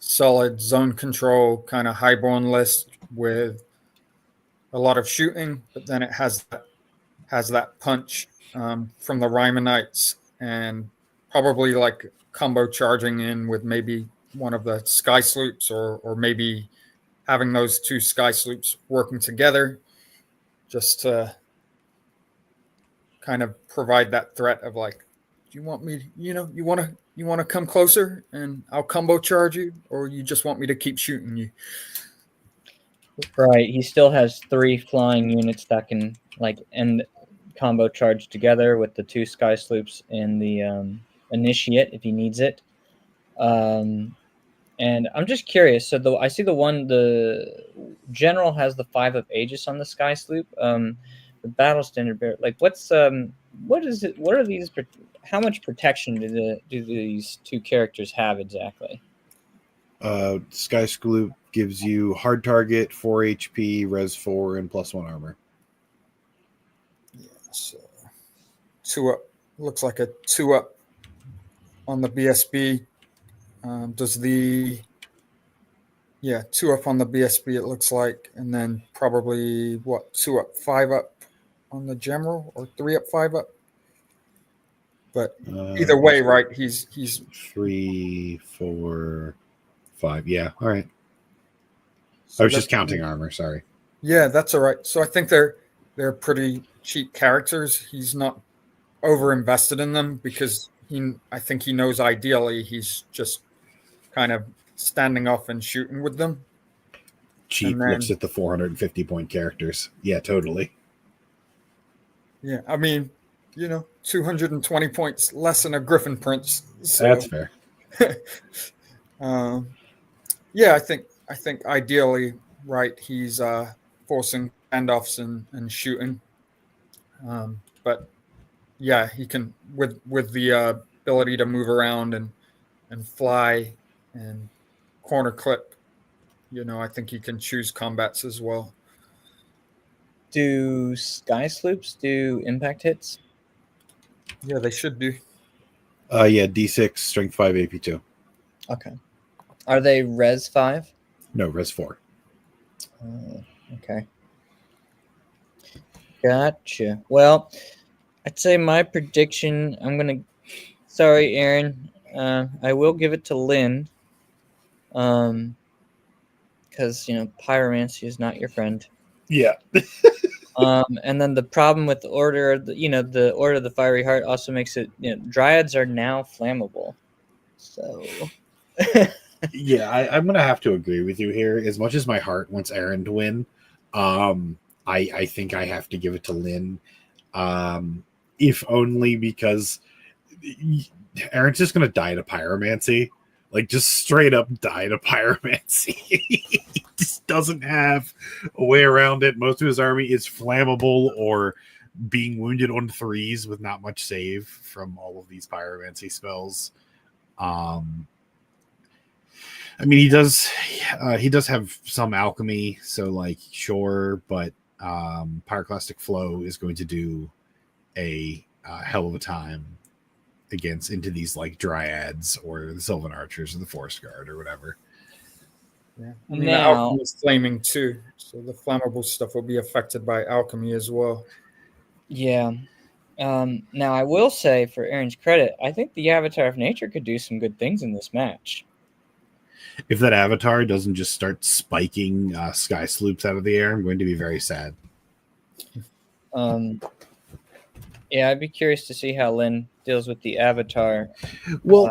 solid zone control kind of highborn list with a lot of shooting, but then it has that punch from the Rymanites, and probably like combo charging in with maybe one of the sky sloops, or maybe having those two sky sloops working together just to kind of provide that threat of like, do you want me, you want to come closer and I'll combo charge you, or you just want me to keep shooting you? Right. He still has 3 flying units that can like end combo charge together with the 2 sky sloops and the initiate if he needs it. And I'm just curious. So I see the general has the 5 of Aegis on the sky sloop. The battle standard bearer, like what is it? What are these? How much protection do these 2 characters have exactly? Sky Sloop gives you hard target, 4 HP, res 4, and +1 armor. Yeah, so 2 up. Looks like a 2 up on the BSB. Does the 2 up on the BSB, it looks like, and then probably 2 up, 5 up on the general, or 3 up, 5 up. But either way, right? He's 3, 4, 5. Yeah, all right. So I was just counting armor. Sorry. Yeah, that's all right. So I think they're pretty cheap characters. He's not over invested in them because I think he knows ideally he's just kind of standing off and shooting with them. Cheap looks at the 450 point characters. Yeah, totally. Yeah, I mean, 220 points less than a Griffin Prince. So, that's fair. Yeah, I think ideally, right, he's forcing handoffs and shooting. But yeah, he can with the ability to move around and fly and corner clip. I think he can choose combats as well. Do sky sloops do impact hits? Yeah, they should do. Yeah, D6, strength 5, AP 2. Okay. Are they res 5? No, res 4. Okay. Gotcha. Well, I'd say my prediction, sorry, Aaron. I will give it to Lynn. Because pyromancy is not your friend. Yeah. And then the problem with the Order, the Order of the Fiery Heart also makes it, Dryads are now flammable. So, Yeah, I'm gonna have to agree with you here. As much as my heart wants Aaron to win, I think I have to give it to Lynn. If only because Aaron's just gonna die to pyromancy. Like, just straight up die to pyromancy. He just doesn't have a way around it. Most of his army is flammable or being wounded on 3s with not much save from all of these pyromancy spells. I mean, he does have some alchemy, so like sure, but pyroclastic flow is going to do a hell of a time into these like dryads or the Sylvan Archers or the Forest Guard or whatever. Yeah, I mean, the alchemy is flaming too, so the flammable stuff will be affected by alchemy as well. Yeah. Now, I will say, for Aaron's credit, I think the Avatar of Nature could do some good things in this match. If that Avatar doesn't just start spiking sky sloops out of the air, I'm going to be very sad. Yeah, I'd be curious to see how Lynn deals with the Avatar. Well,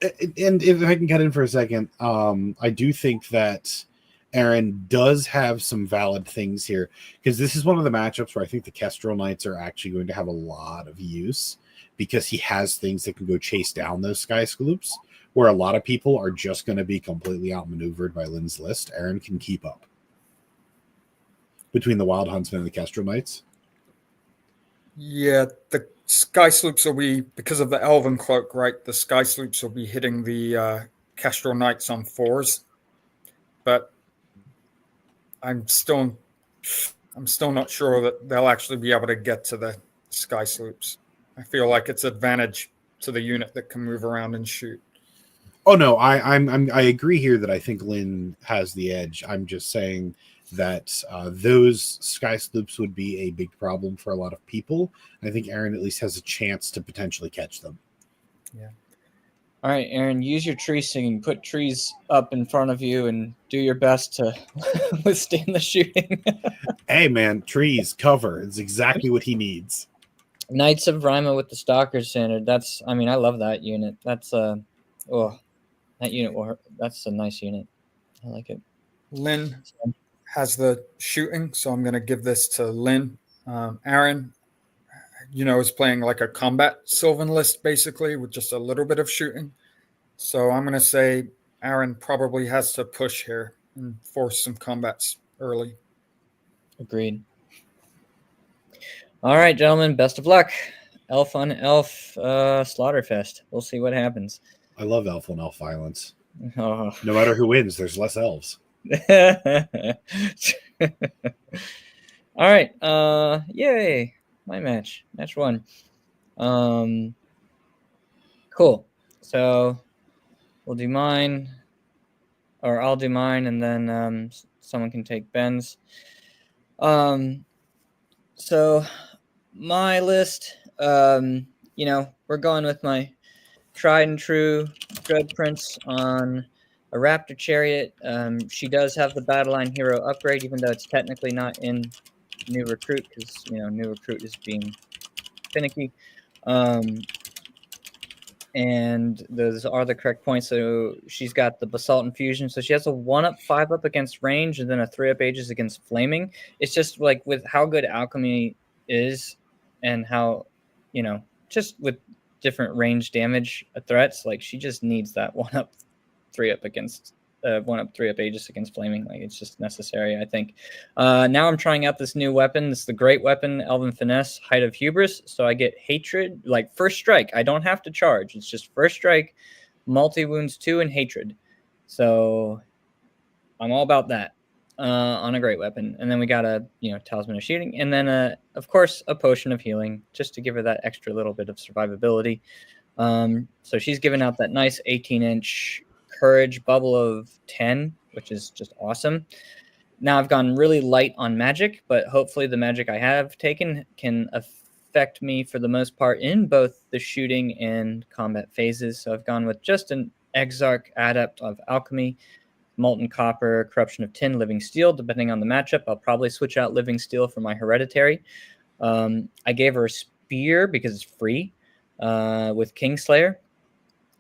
and if I can cut in for a second, I do think that Aaron does have some valid things here, because this is one of the matchups where I think the Kestrel Knights are actually going to have a lot of use, because he has things that can go chase down those sky sloops, where a lot of people are just going to be completely outmaneuvered by Lynn's list. Aaron can keep up between the Wild Huntsman and the Kestrel Knights. Yeah, the sky sloops will be, because of the Elven Cloak, right? The sky sloops will be hitting the Kestrel Knights on 4s, but I'm still not sure that they'll actually be able to get to the sky sloops. I feel like it's advantage to the unit that can move around and shoot. Oh no, I agree here that I think Lynn has the edge. I'm just saying that those sky sloops would be a big problem for a lot of people. I think Aaron at least has a chance to potentially catch them. Yeah. All right, Aaron, use your tree singing. Put trees up in front of you and do your best to withstand the shooting. Hey, man, trees, cover. It's exactly what he needs. Knights of Rima with the Stalker Standard. I love that unit. That's that unit. That's a nice unit. I like it. Lynn has the shooting, so I'm going to give this to Lynn. Aaron, is playing like a combat Sylvan list, basically, with just a little bit of shooting. So I'm going to say Aaron probably has to push here and force some combats early. Agreed. All right, gentlemen, best of luck. Elf on Elf Slaughterfest. We'll see what happens. I love elf on elf violence. Oh. No matter who wins, there's less elves. All right. Yay. My match. Match 1. Cool. So we'll do mine, or I'll do mine, and then someone can take Ben's. So my list, we're going with my tried and true Dread Prince on a Raptor Chariot. She does have the Battle Line Hero upgrade, even though it's technically not in New Recruit, because New Recruit is being finicky. And those are the correct points. So she's got the Basalt Infusion. So she has a 1-up, 5-up against range, and then a 3-up Aegis against flaming. It's just like with how good alchemy is, and how, just with different range damage threats, like she just needs that 1-up, 3-up against 1-up, 3-up Aegis against flaming. Like, it's just necessary, I think. Now I'm trying out this new weapon. This is the great weapon, Elven Finesse, Height of Hubris. So I get Hatred, like first strike. I don't have to charge. It's just first strike, multi-wounds 2, and Hatred. So I'm all about that on a great weapon. And then we got a Talisman of Shooting, and then of course a Potion of Healing, just to give her that extra little bit of survivability. So she's giving out that nice 18-inch Courage bubble of 10, which is just awesome. Now I've gone really light on magic, but hopefully the magic I have taken can affect me for the most part in both the shooting and combat phases. So I've gone with just an Exarch Adept of Alchemy, Molten Copper, Corruption of Tin, Living Steel. Depending on the matchup, I'll probably switch out Living Steel for my Hereditary. I gave her a Spear because it's free with Kingslayer.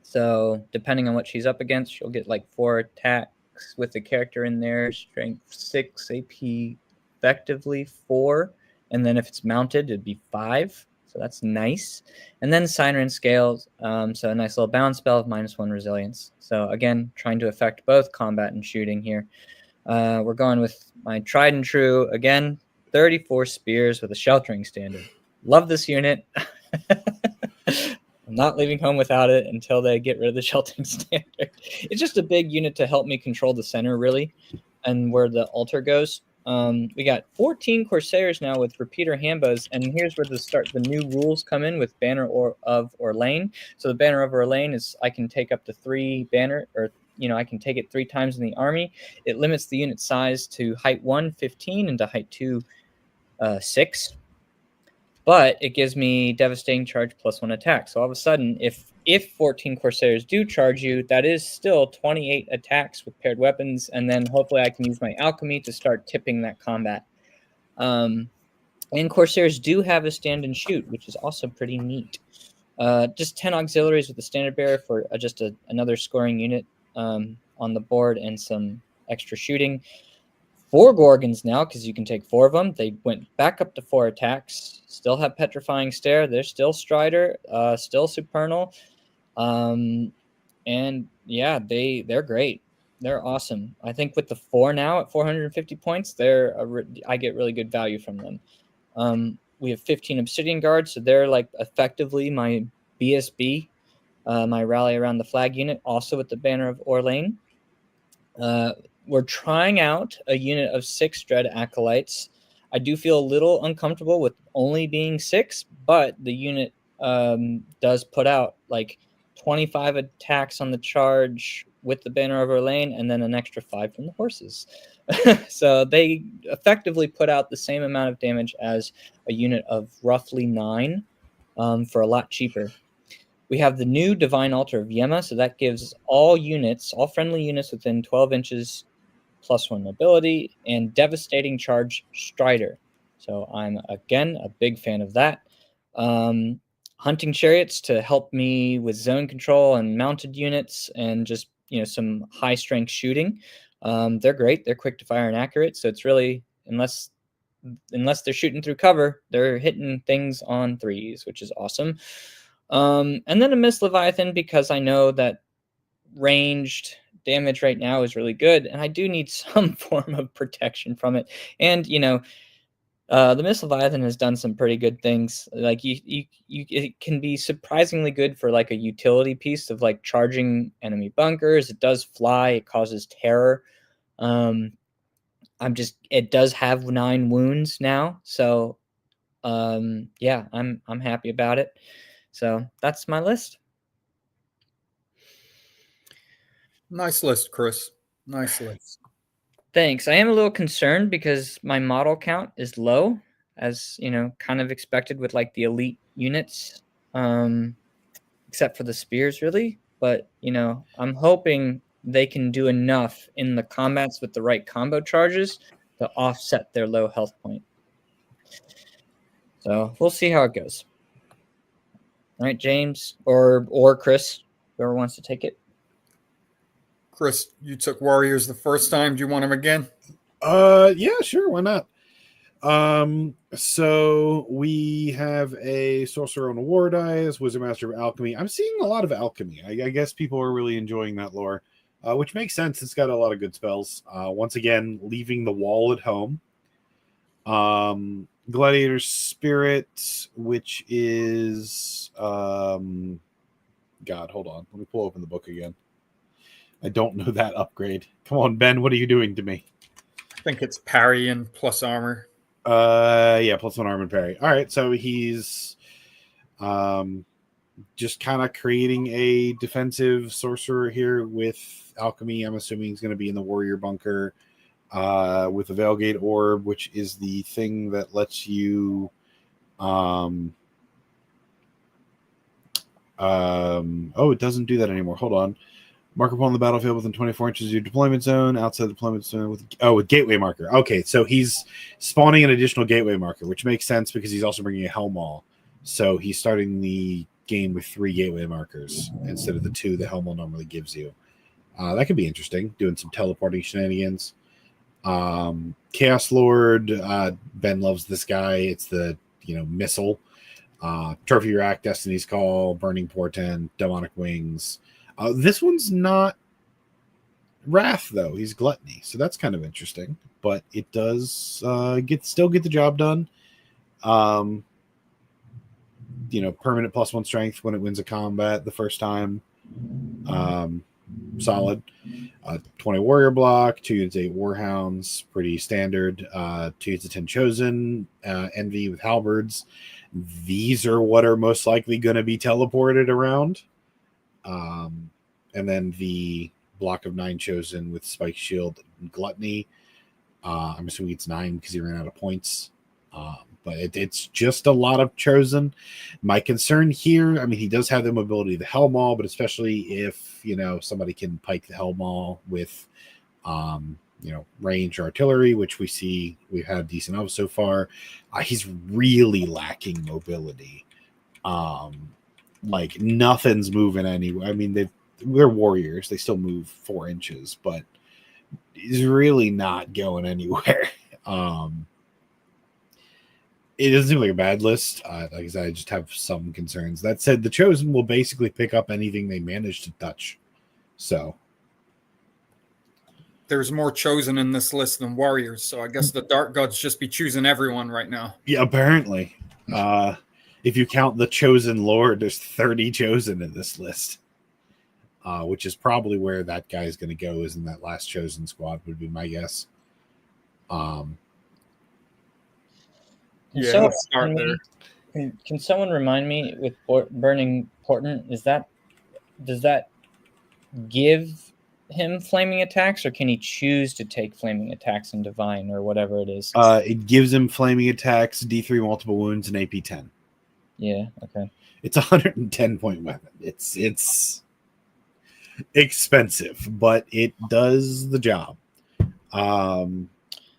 So depending on what she's up against, she'll get like 4 attacks with the character in there, strength 6, AP effectively 4. And then if it's mounted, it'd be 5. So that's nice. And then Siren Scales, so a nice little bound spell of -1 resilience. So again, trying to affect both combat and shooting here. We're going with my tried and true, again, 34 Spears with a Sheltering Standard. Love this unit. I'm not leaving home without it until they get rid of the Sheltering Standard. It's just a big unit to help me control the center, really, and where the altar goes. We got 14 Corsairs now with repeater handbows, and here's where the new rules come in with Banner of Orlane. So the Banner of Orlane is I can take up to 3 banner, or I can take it 3 times in the army. It limits the unit size to height 1, 15, and to height 2, 6. But it gives me devastating charge +1 attack. So all of a sudden, if 14 Corsairs do charge you, that is still 28 attacks with paired weapons, and then hopefully I can use my alchemy to start tipping that combat. And Corsairs do have a stand and shoot, which is also pretty neat. Just 10 auxiliaries with the standard bearer for another scoring unit on the board and some extra shooting. 4 Gorgons now, because you can take 4 of them. They went back up to 4 attacks. Still have Petrifying Stare. They're still Strider, still Supernal. And yeah, they're great. They're awesome. I think with the 4 now at 450 points, I get really good value from them. We have 15 Obsidian Guards, so they're like effectively my BSB, my Rally Around the Flag unit, also with the Banner of Orlane. We're trying out a unit of 6 Dread Acolytes. I do feel a little uncomfortable with only being 6, but the unit does put out like 25 attacks on the charge with the Banner of Orlane, and then an extra 5 from the horses. So they effectively put out the same amount of damage as a unit of roughly 9 for a lot cheaper. We have the new Divine Altar of Yema, so that gives all friendly units within 12 inches +1 ability, and Devastating Charge Strider. So I'm, again, a big fan of that. Hunting Chariots to help me with zone control and mounted units and just, some high-strength shooting. They're great. They're quick to fire and accurate, so it's really, unless they're shooting through cover, they're hitting things on 3s, which is awesome. And then a Miss Leviathan, because I know that ranged damage right now is really good, and I do need some form of protection from it. And the Miss Leviathan has done some pretty good things. Like it can be surprisingly good for like a utility piece of like charging enemy bunkers. It does fly. It causes terror. It does have 9 wounds now, so yeah, I'm happy about it. So that's my list. Nice list, Chris. Nice list. Thanks. I am a little concerned because my model count is low, as kind of expected with like the elite units, except for the spears, really. But I'm hoping they can do enough in the combats with the right combo charges to offset their low health point. So we'll see how it goes. All right, James or Chris, whoever wants to take it. Chris, you took Warriors the first time. Do you want them again? Yeah, sure. Why not? So we have a Sorcerer on a War Dice, Wizard Master of Alchemy. I'm seeing a lot of alchemy. I guess people are really enjoying that lore, which makes sense. It's got a lot of good spells. Once again, leaving the wall at home. Gladiator's Spirit, which is God, hold on. Let me pull open the book again. I don't know that upgrade. Come on, Ben. What are you doing to me? I think it's parry and plus armor. Yeah, +1 armor and parry. All right, so he's just kind of creating a defensive sorcerer here with alchemy. I'm assuming he's going to be in the warrior bunker with the Veilgate Orb, which is the thing that lets you Oh, it doesn't do that anymore. Hold on. Marker upon the battlefield within 24 inches of your deployment zone. Outside the deployment zone with gateway marker. Okay, so he's spawning an additional gateway marker, which makes sense because he's also bringing a Helm Maul. So he's starting the game with 3 gateway markers instead of the 2 the Helm Maul normally gives you. That could be interesting, doing some teleporting shenanigans. Chaos Lord, Ben loves this guy. It's the missile. Trophy Rack, Destiny's Call, Burning Portent, Demonic Wings. This one's not Wrath though. He's Gluttony, so that's kind of interesting. But it does still get the job done. Permanent +1 strength when it wins a combat the first time. Solid. 20 warrior block, 2 units 8 warhounds, pretty standard. 2 units of 10 chosen, envy with halberds. These are what are most likely going to be teleported around. And then the block of 9 chosen with spike shield and gluttony. I'm assuming it's 9 because he ran out of points. But it's just a lot of chosen. My concern here, I mean, he does have the mobility of the Helm Maul, but especially if, somebody can pike the Helm Maul with, range or artillery, which we've had decent of so far. He's really lacking mobility. Like nothing's moving anywhere. I mean, they're warriors. They still move 4 inches, but he's really not going anywhere. It doesn't seem like a bad list. Like I said, I just have some concerns. That said, the Chosen will basically pick up anything they manage to touch. So there's more Chosen in this list than warriors, so I guess the Dark Gods just be choosing everyone right now. Yeah, apparently. If you count the Chosen Lord, there's 30 Chosen in this list. Which is probably where that guy is going to go, is in that last Chosen squad, would be my guess. Yeah, let's start there. Can someone remind me with Burning Portent, does that give him flaming attacks, or can he choose to take flaming attacks in Divine or whatever it is? It gives him flaming attacks, D3 multiple wounds, and AP 10. Yeah, okay. It's a 110-point weapon. It's expensive, but it does the job.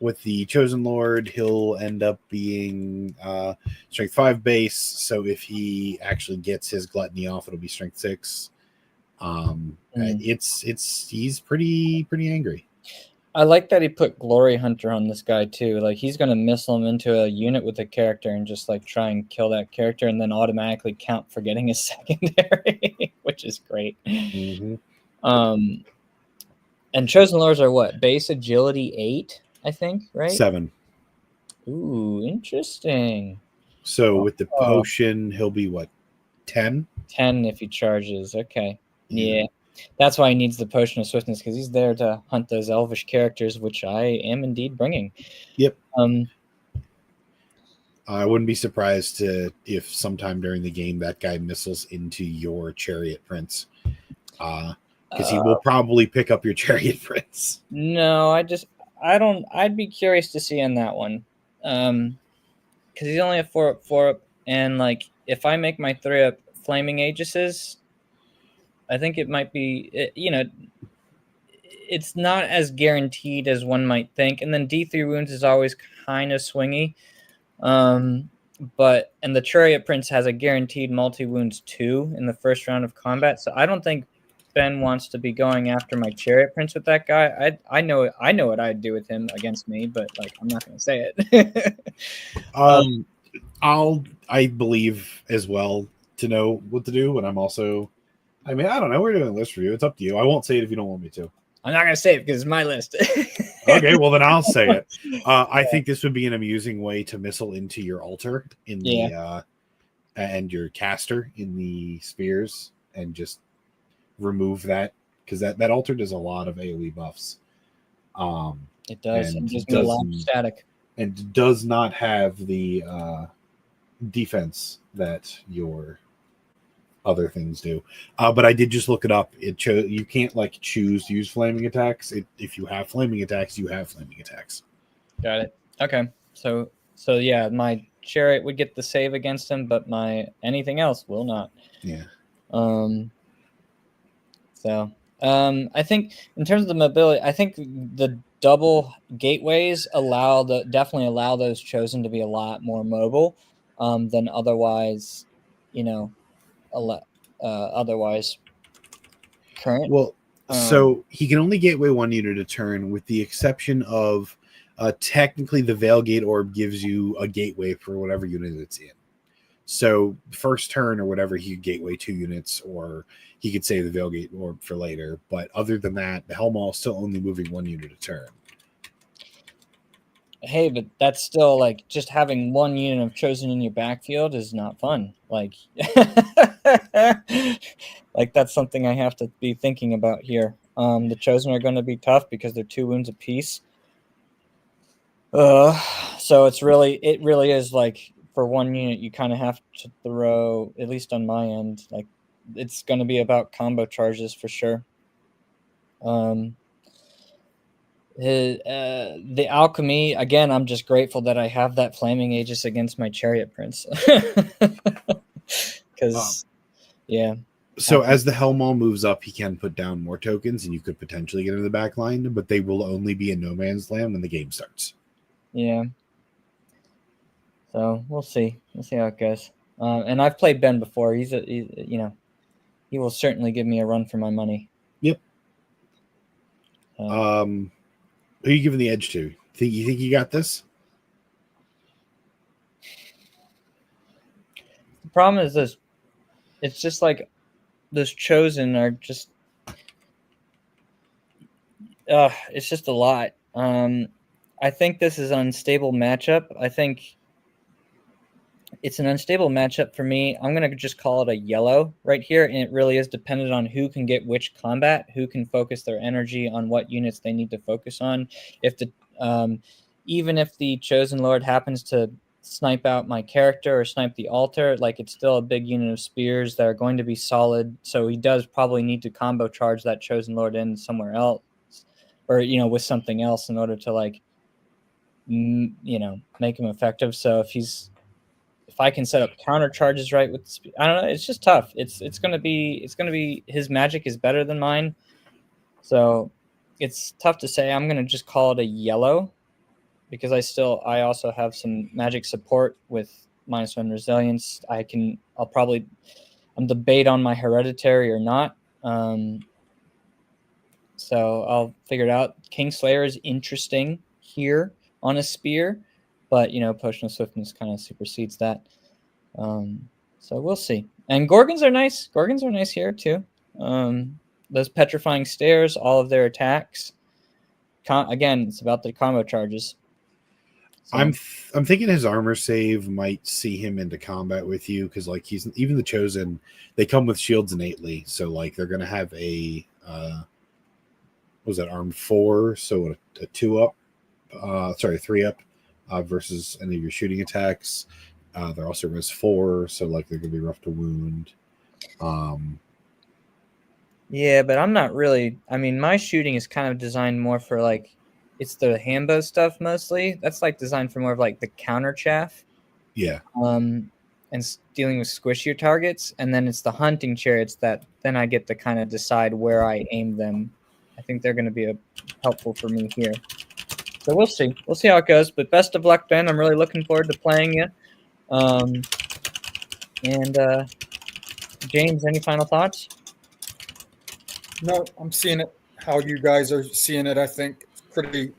With the Chosen Lord, he'll end up being Strength 5 base. So if he actually gets his Gluttony off, it'll be Strength 6. He's pretty angry. I like that he put Glory Hunter on this guy too. Like he's gonna missile him into a unit with a character and just like try and kill that character, and then automatically count for getting his secondary, which is great. Mm-hmm. And Chosen Lords are what? Base agility 8, I think, right? 7. Ooh, interesting. So with the potion, he'll be what? 10? 10 if he charges. Okay. Yeah. That's why he needs the Potion of Swiftness, because he's there to hunt those elvish characters, which I am indeed bringing. Yep. I wouldn't be surprised if sometime during the game that guy missiles into your Chariot Prince. Because he will probably pick up your Chariot Prince. No, I'd be curious to see on that one. Because he's only a 4-4, and like if I make my 3-up Flaming Aegises, I think it might be, it's not as guaranteed as one might think. And then D3 wounds is always kind of swingy. And the Chariot Prince has a guaranteed multi-wounds 2 in the first round of combat. So I don't think Ben wants to be going after my Chariot Prince with that guy. I know what I'd do with him against me, but like I'm not going to say it. I believe as well to know what to do, but I'm also, I don't know. We're doing a list review. It's up to you. I won't say it if you don't want me to. I'm not going to say it because it's my list. Okay, well then I'll say it. I think this would be an amusing way to missile into your altar in the and your caster in the spears, and just remove that, because that altar does a lot of AoE buffs. It does. It gives me a lot of static, and does not have the defense that your other things do. But I did just look it up. It you can't like choose to use flaming attacks. If you have flaming attacks, you have flaming attacks. Got it. Okay. So yeah, my Chariot would get the save against him, but my anything else will not. Yeah. I think in terms of the mobility, I think the double gateways definitely allow those chosen to be a lot more mobile than otherwise, otherwise current. Well, so he can only gateway 1 unit a turn, with the exception of technically the Veil Gate Orb gives you a gateway for whatever unit it's in. So first turn or whatever, he could gateway 2 units, or he could save the Veil Gate Orb for later. But other than that, the Hellmaul is still only moving 1 unit a turn. Hey, but that's still like just having 1 unit of chosen in your backfield is not fun. Like, like that's something I have to be thinking about here. The chosen are going to be tough because they're 2 wounds apiece. So it really is like for 1 unit, you kind of have to throw, at least on my end, like it's going to be about combo charges for sure. The alchemy, again, I'm just grateful that I have that flaming aegis against my chariot prince. Because yeah. So as the Hellmaul moves up, he can put down more tokens, and you could potentially get into the back line, but they will only be in no man's land when the game starts. Yeah. So we'll see. We'll see how it goes. And I've played Ben before. He will certainly give me a run for my money. Yep. Who are you giving the edge to? You think you got this? The problem is this. It's just like those chosen are just. It's just a lot. I think this is an unstable matchup. I think it's an unstable matchup for me. I'm going to just call it a yellow right here, and it really is dependent on who can get which combat, who can focus their energy on what units they need to focus on. Even if the Chosen Lord happens to snipe out my character or snipe the altar, like it's still a big unit of spears that are going to be solid, so he does probably need to combo charge that Chosen Lord in somewhere else, or with something else in order to like make him effective. So if I can set up counter charges right with I don't know, it's just tough. It's gonna be his magic is better than mine, so it's tough to say. I'm gonna just call it a yellow because I also have some magic support with -1 resilience. I'm debate on my hereditary or not. So I'll figure it out. Kingslayer is interesting here on a spear, but Potion of Swiftness kind of supersedes that. So we'll see. And Gorgons are nice. Gorgons are nice here too. Those petrifying stairs, all of their attacks. Again, it's about the combo charges. So. I'm thinking his armor save might see him into combat with you, because like he's even the Chosen, they come with shields innately, so like they're gonna have a what was that, arm 4, so a 2-up, 3-up versus any of your shooting attacks. They're also res 4, so like they're gonna be rough to wound. Yeah, but I'm not really. I mean, my shooting is kind of designed more for like, it's the Hambo stuff mostly. That's like designed for more of like the counter chaff. Yeah. And dealing with squishier targets, and then it's the hunting chariots that then I get to kind of decide where I aim them. I think they're going to be helpful for me here. So we'll see. We'll see how it goes. But best of luck, Ben. I'm really looking forward to playing you. James, any final thoughts? No, I'm seeing it how you guys are seeing it. I think it's pretty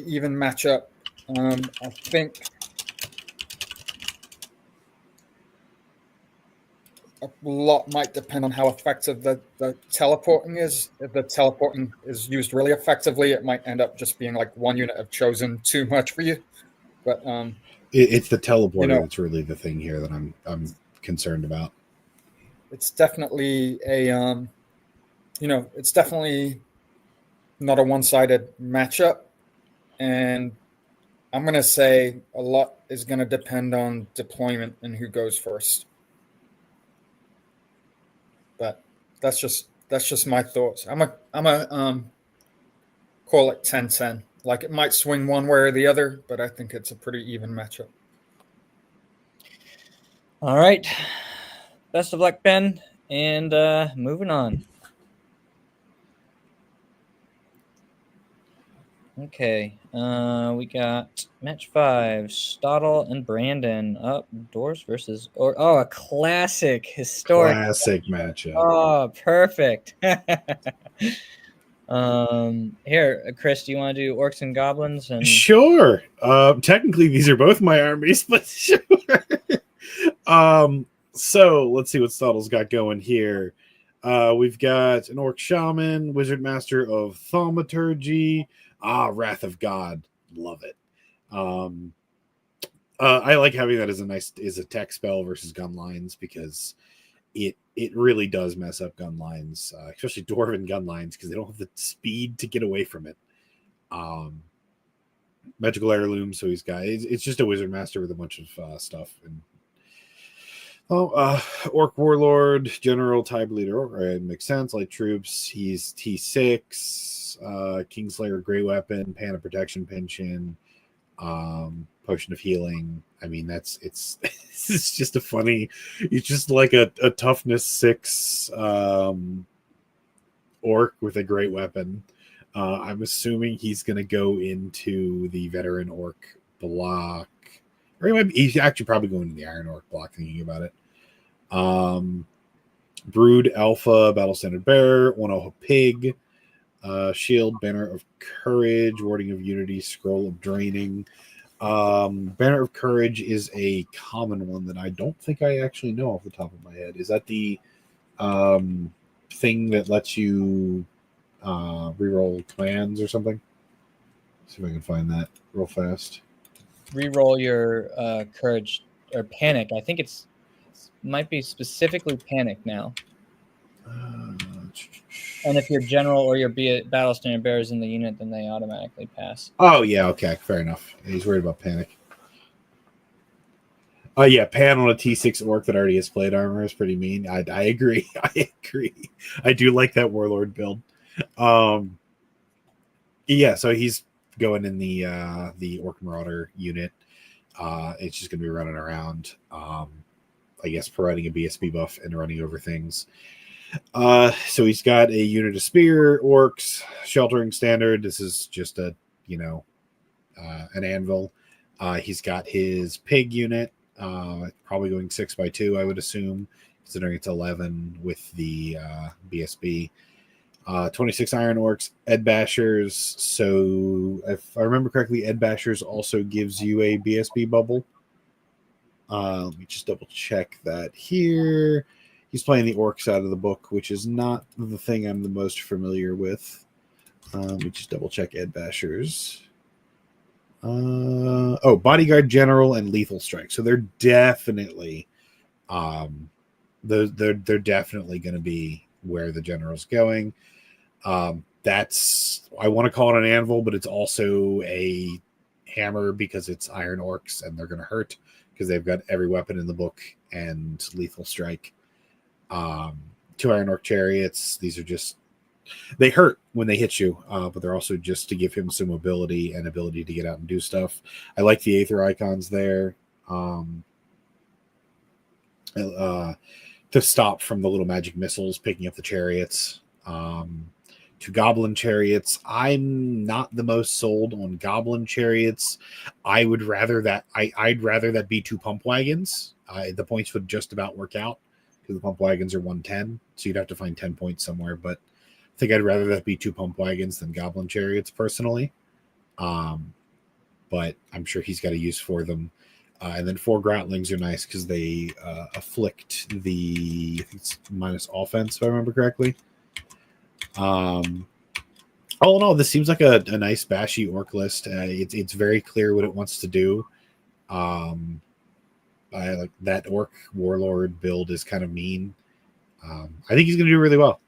even matchup. I think a lot might depend on how effective the teleporting is. If the teleporting is used really effectively, it might end up just being like 1 unit of Chosen too much for you. But it's the teleporting that's really the thing here that I'm concerned about. It's definitely it's definitely not a one-sided matchup, and I'm going to say a lot is going to depend on deployment and who goes first. But that's just my thoughts. I'm a call it 10-10. Like it might swing one way or the other, but I think it's a pretty even matchup. All right. Best of luck, Ben. And moving on. Okay, we got match 5, Stottle and Brandon up doors versus a classic historic matchup. Oh, perfect. Here, Chris, do you want to do orcs and goblins? And Sure. Technically, these are both my armies, but sure. So let's see what Stottle's got going here. We've got an orc shaman, wizard master of thaumaturgy. Wrath of God, love it. I like having that as a tech spell versus gun lines because it really does mess up gun lines, especially dwarven gun lines because they don't have the speed to get away from it. Magical heirloom, so he's got it's just a wizard master with a bunch of stuff. And orc warlord, general, type leader, right, makes sense. Light troops, he's T6, Kingslayer, great weapon, pan of protection, pension, potion of healing. I mean, it's just a funny. It's just like a toughness 6 orc with a great weapon. I'm assuming he's going to go into the veteran orc block, or he's actually probably going to the iron orc block. Thinking about it, brood alpha, battle standard bearer, one alpha pig, shield, banner of courage, warding of unity, scroll of draining. Banner of courage is a common one that I don't think I actually know off the top of my head. Is that the thing that lets you reroll commands or something? Let's see if I can find that real fast. Reroll your courage or panic. I think it might be specifically panic now. And if your general or your battle standard bearer is in the unit, then they automatically pass. Oh yeah, okay, fair enough. He's worried about panic. Yeah, pan on a T6 orc that already has plate armor is pretty mean. I agree. I agree. I do like that warlord build. Yeah, so he's going in the orc marauder unit. It's just gonna be running around. I guess providing a BSB buff and running over things. So he's got a unit of spear orcs, sheltering standard. This is just a an anvil. He's got his pig unit, probably going 6x2, I would assume, considering it's 11 with the BSB. 26 iron orcs, Ed Bashers. So if I remember correctly, Ed Bashers also gives you a BSB bubble. Let me just double check that here. He's playing the orc side of the book, which is not the thing I'm the most familiar with. Let me just double check Ed Bashers. Bodyguard, general, and lethal strike. So they're definitely, they're definitely going to be where the general's going. That's, I want to call it an anvil, but it's also a hammer because it's iron orcs and they're going to hurt because they've got every weapon in the book and lethal strike. 2 iron orc chariots. These are just, they hurt when they hit you, but they're also just to give him some mobility and ability to get out and do stuff. I like the Aether icons there. To stop from the little magic missiles picking up the chariots. To goblin chariots, I'm not the most sold on goblin chariots. I would rather that I'd rather that be 2 pump wagons. The points would just about work out because the pump wagons are 110, so you'd have to find 10 points somewhere. But I think I'd rather that be 2 pump wagons than goblin chariots personally. But I'm sure he's got a use for them. And then 4 Grotlings are nice because they afflict the, I think it's minus offense, if I remember correctly. All in all, this seems like a nice bashy orc list. It's very clear what it wants to do. I like that orc warlord build is kind of mean. I think he's going to do really well.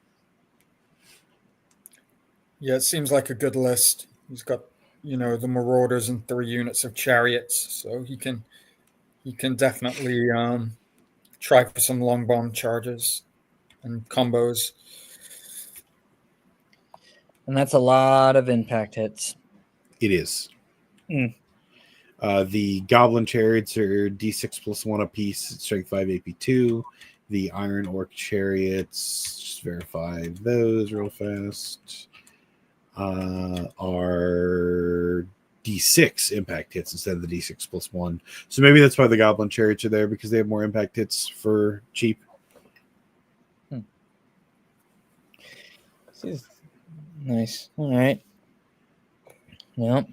Yeah, it seems like a good list. He's got, the marauders and 3 units of chariots, so he can definitely try for some long bomb charges and combos. And that's a lot of impact hits. It is. The goblin chariots are D6 +1 apiece, strength 5, AP 2. The Iron Orc Chariots, just verify those real fast, are D6 impact hits instead of the D6 plus 1. So maybe that's why the Goblin Chariots are there, because they have more impact hits for cheap. This is nice. All right. Well,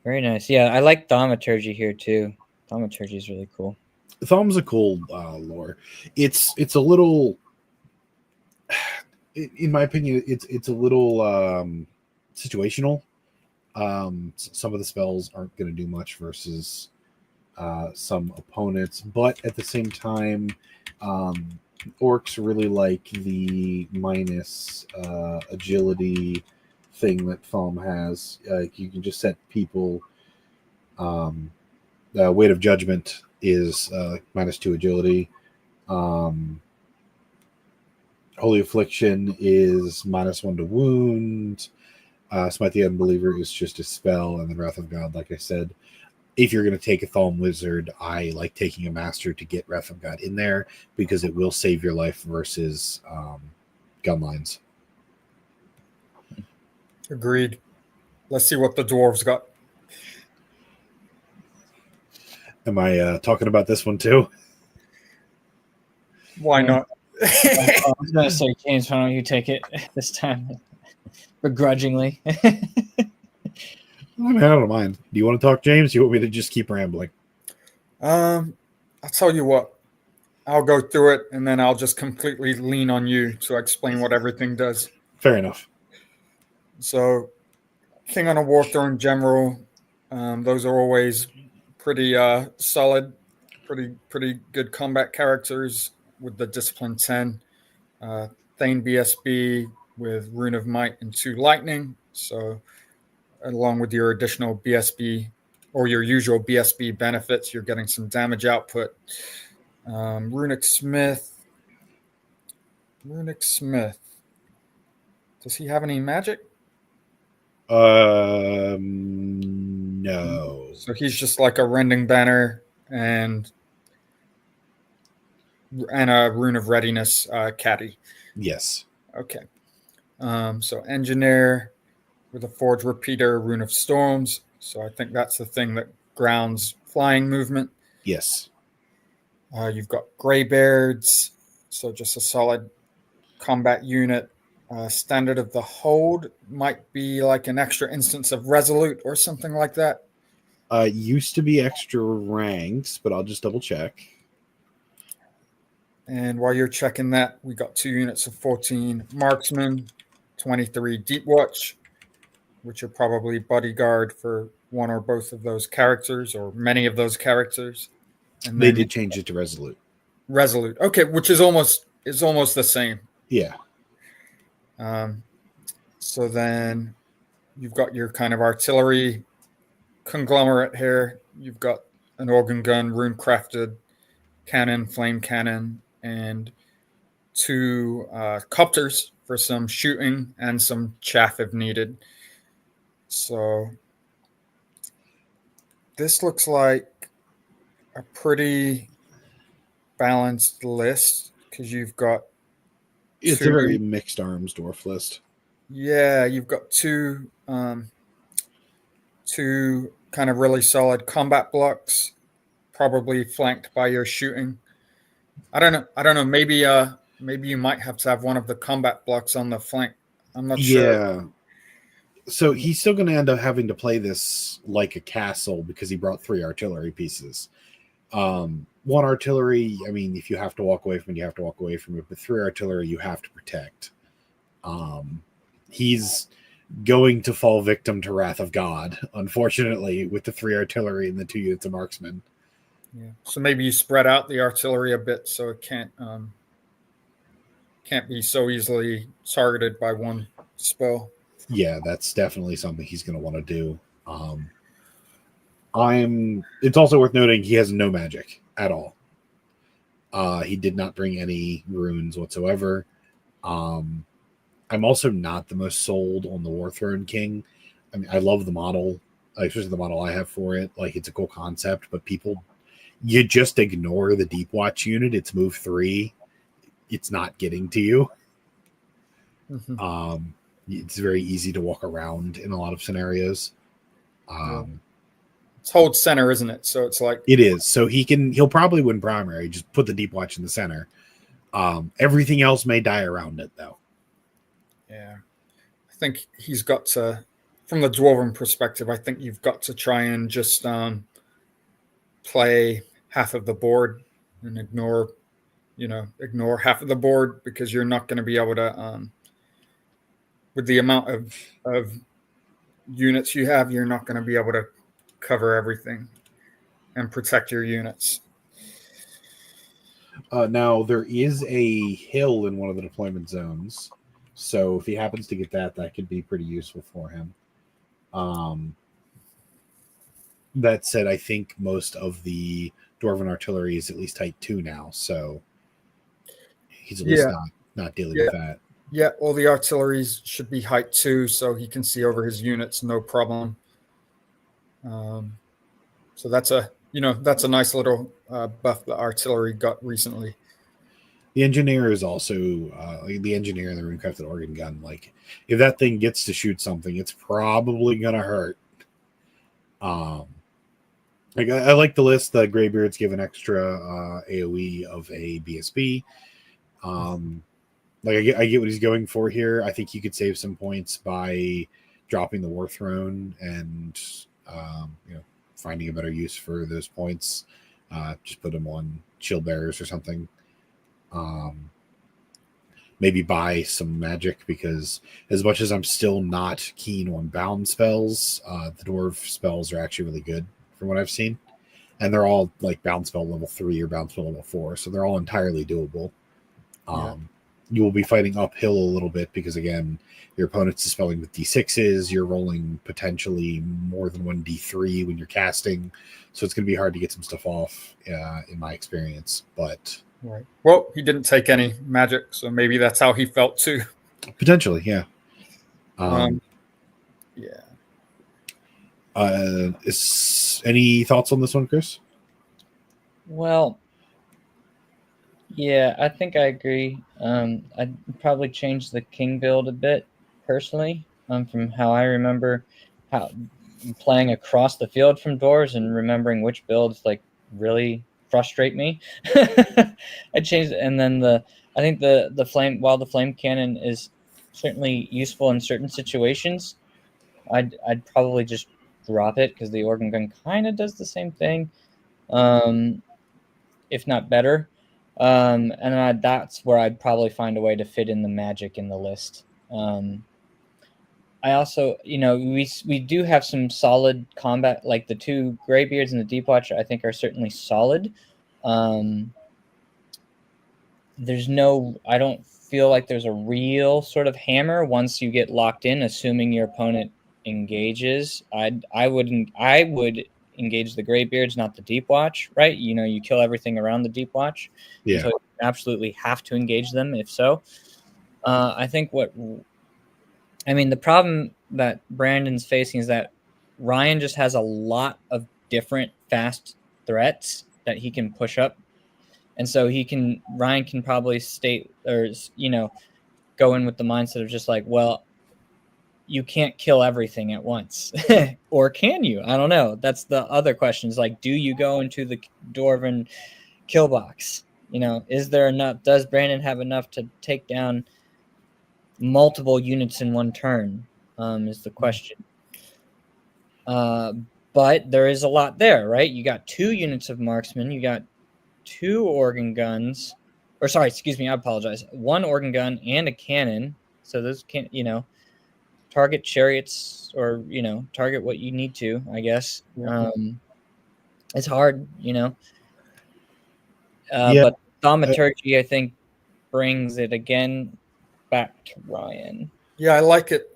very nice. Yeah, I like Thaumaturgy here too. Thaumaturgy is really cool. Thum's a cool lore. It's a little, in my opinion, it's a little situational. Some of the spells aren't going to do much versus some opponents, but at the same time, orcs really like the minus agility thing that Thumb has. You can just set people. Weight of Judgment is -2 agility. Holy Affliction is -1 to wound. Smite the Unbeliever is just a spell, and then Wrath of God, like I said. If you're going to take a Thumb Wizard, I like taking a Master to get Wrath of God in there, because it will save your life versus gun lines. Agreed. Let's see what the dwarves got. Am I talking about this one too? Why not? I was going to say, James, why don't you take it this time? Begrudgingly. I mean, I don't mind. Do you want to talk, James? You want me to just keep rambling? I'll tell you what. I'll go through it, and then I'll just completely lean on you to explain what everything does. Fair enough. So, King on a War Throne General, those are always pretty solid, pretty good combat characters with the Discipline 10. Thane BSB with Rune of Might and 2 Lightning. So, along with your additional BSB or your usual BSB benefits, you're getting some damage output. Runic Smith. Does he have any magic? No. So he's just like a Rending Banner and a Rune of Readiness caddy. Yes. Okay. So Engineer with a Forge Repeater, Rune of Storms. So I think that's the thing that grounds flying movement. Yes. You've got Greybeards, so just a solid combat unit. Standard of the Hold might be like an extra instance of Resolute or something like that. Used to be extra ranks, but I'll just double check. And while you're checking that, we got 2 units of 14 Marksmen, 23 Deep Watch, which are probably bodyguard for one or both of those characters or many of those characters. And they did change it to Resolute. Resolute. Okay, which is almost the same. Yeah. So then you've got your kind of artillery conglomerate here. You've got an organ gun, rune crafted cannon, flame cannon, and 2 copters for some shooting and some chaff if needed. So this looks like a pretty balanced list because you've got It's a very mixed arms dwarf list. Yeah, you've got 2 kind of really solid combat blocks, probably flanked by your shooting. I don't know. Maybe you might have to have one of the combat blocks on the flank. I'm not sure. Yeah. So he's still going to end up having to play this like a castle because he brought 3 artillery pieces. 1 artillery, I mean, if you have to walk away from it, you have to walk away from it. But 3 artillery, you have to protect. He's going to fall victim to Wrath of God, unfortunately, with the 3 artillery and the 2 units of marksmen. Yeah. So maybe you spread out the artillery a bit so it can't be so easily targeted by one spell. Yeah, that's definitely something he's going to want to do. It's also worth noting he has no magic at all. He did not bring any runes whatsoever. I'm also not the most sold on the War Throne King. I mean, I love the model, especially the model I have for it. Like, it's a cool concept, but people you just ignore the Deep Watch unit. It's move 3. It's not getting to you. Mm-hmm. It's very easy to walk around in a lot of scenarios. It's hold center, isn't it? So it's like it is. So he'll probably win primary. Just put the Deep Watch in the center. Everything else may die around it, though. Yeah, I think he's got to, from the Dwarven perspective, I think you've got to try and just play half of the board and ignore half of the board, because you're not going to be able to, with the amount of units you have, you're not going to be able to cover everything and protect your units. Now, there is a hill in one of the deployment zones. So if he happens to get that could be pretty useful for him. That said, I think most of the Dwarven artillery is at least Type 2 now. So he's at least not dealing with that. Yeah, all the artilleries should be height 2, so he can see over his units, no problem. So that's a nice little buff the artillery got recently. The engineer is also the engineer in the runecrafted organ gun. Like, if that thing gets to shoot something, it's probably gonna hurt. Like I like the list. The Greybeards give an extra AOE of a BSB. Like I get what he's going for here. I think you could save some points by dropping the War Throne and finding a better use for those points. Just put them on Shield Bearers or something. Maybe buy some magic, because as much as I'm still not keen on bound spells, the dwarf spells are actually really good from what I've seen, and they're all like bound spell level 3 or bound spell level 4, so they're all entirely doable. You will be fighting uphill a little bit because, again, your opponent's dispelling with d6s. You're rolling potentially more than one d3 when you're casting, so it's going to be hard to get some stuff off, in my experience. But right. Well, he didn't take any magic, so maybe that's how he felt too. Potentially, yeah. Yeah. Is any thoughts on this one, Chris? Well, yeah, I think I agree. I'd probably change the king build a bit personally, from how I remember how playing across the field from doors and remembering which builds like really frustrate me. I changed it, and then I think the flame, while the flame cannon is certainly useful in certain situations, I'd probably just drop it, because the organ gun kind of does the same thing, if not better. And that's where I'd probably find a way to fit in the magic in the list. I also, we do have some solid combat, like the 2 Greybeards and the Deep Watch, I think are certainly solid. I don't feel like there's a real sort of hammer once you get locked in, assuming your opponent engages. I would engage the Greybeards, not the Deep Watch, right? You kill everything around the Deep Watch. Yeah. So you absolutely have to engage them, if so. I think the problem that Brandon's facing is that Ryan just has a lot of different fast threats that he can push up. And so Ryan can probably go in with the mindset of just like, well, you can't kill everything at once. Or can you? I don't know. That's the other question, is like, do you go into the Dwarven kill box? Is there enough? Does Brandon have enough to take down multiple units in one turn? Is the question. But there is a lot there, right? You got 2 units of marksmen. You got 2 organ guns. Or sorry, excuse me, I apologize. 1 organ gun and a cannon. So those can, target chariots, or target what you need to, I guess. It's hard, but thaumaturgy, I think, brings it again back to Ryan. Yeah, I like it.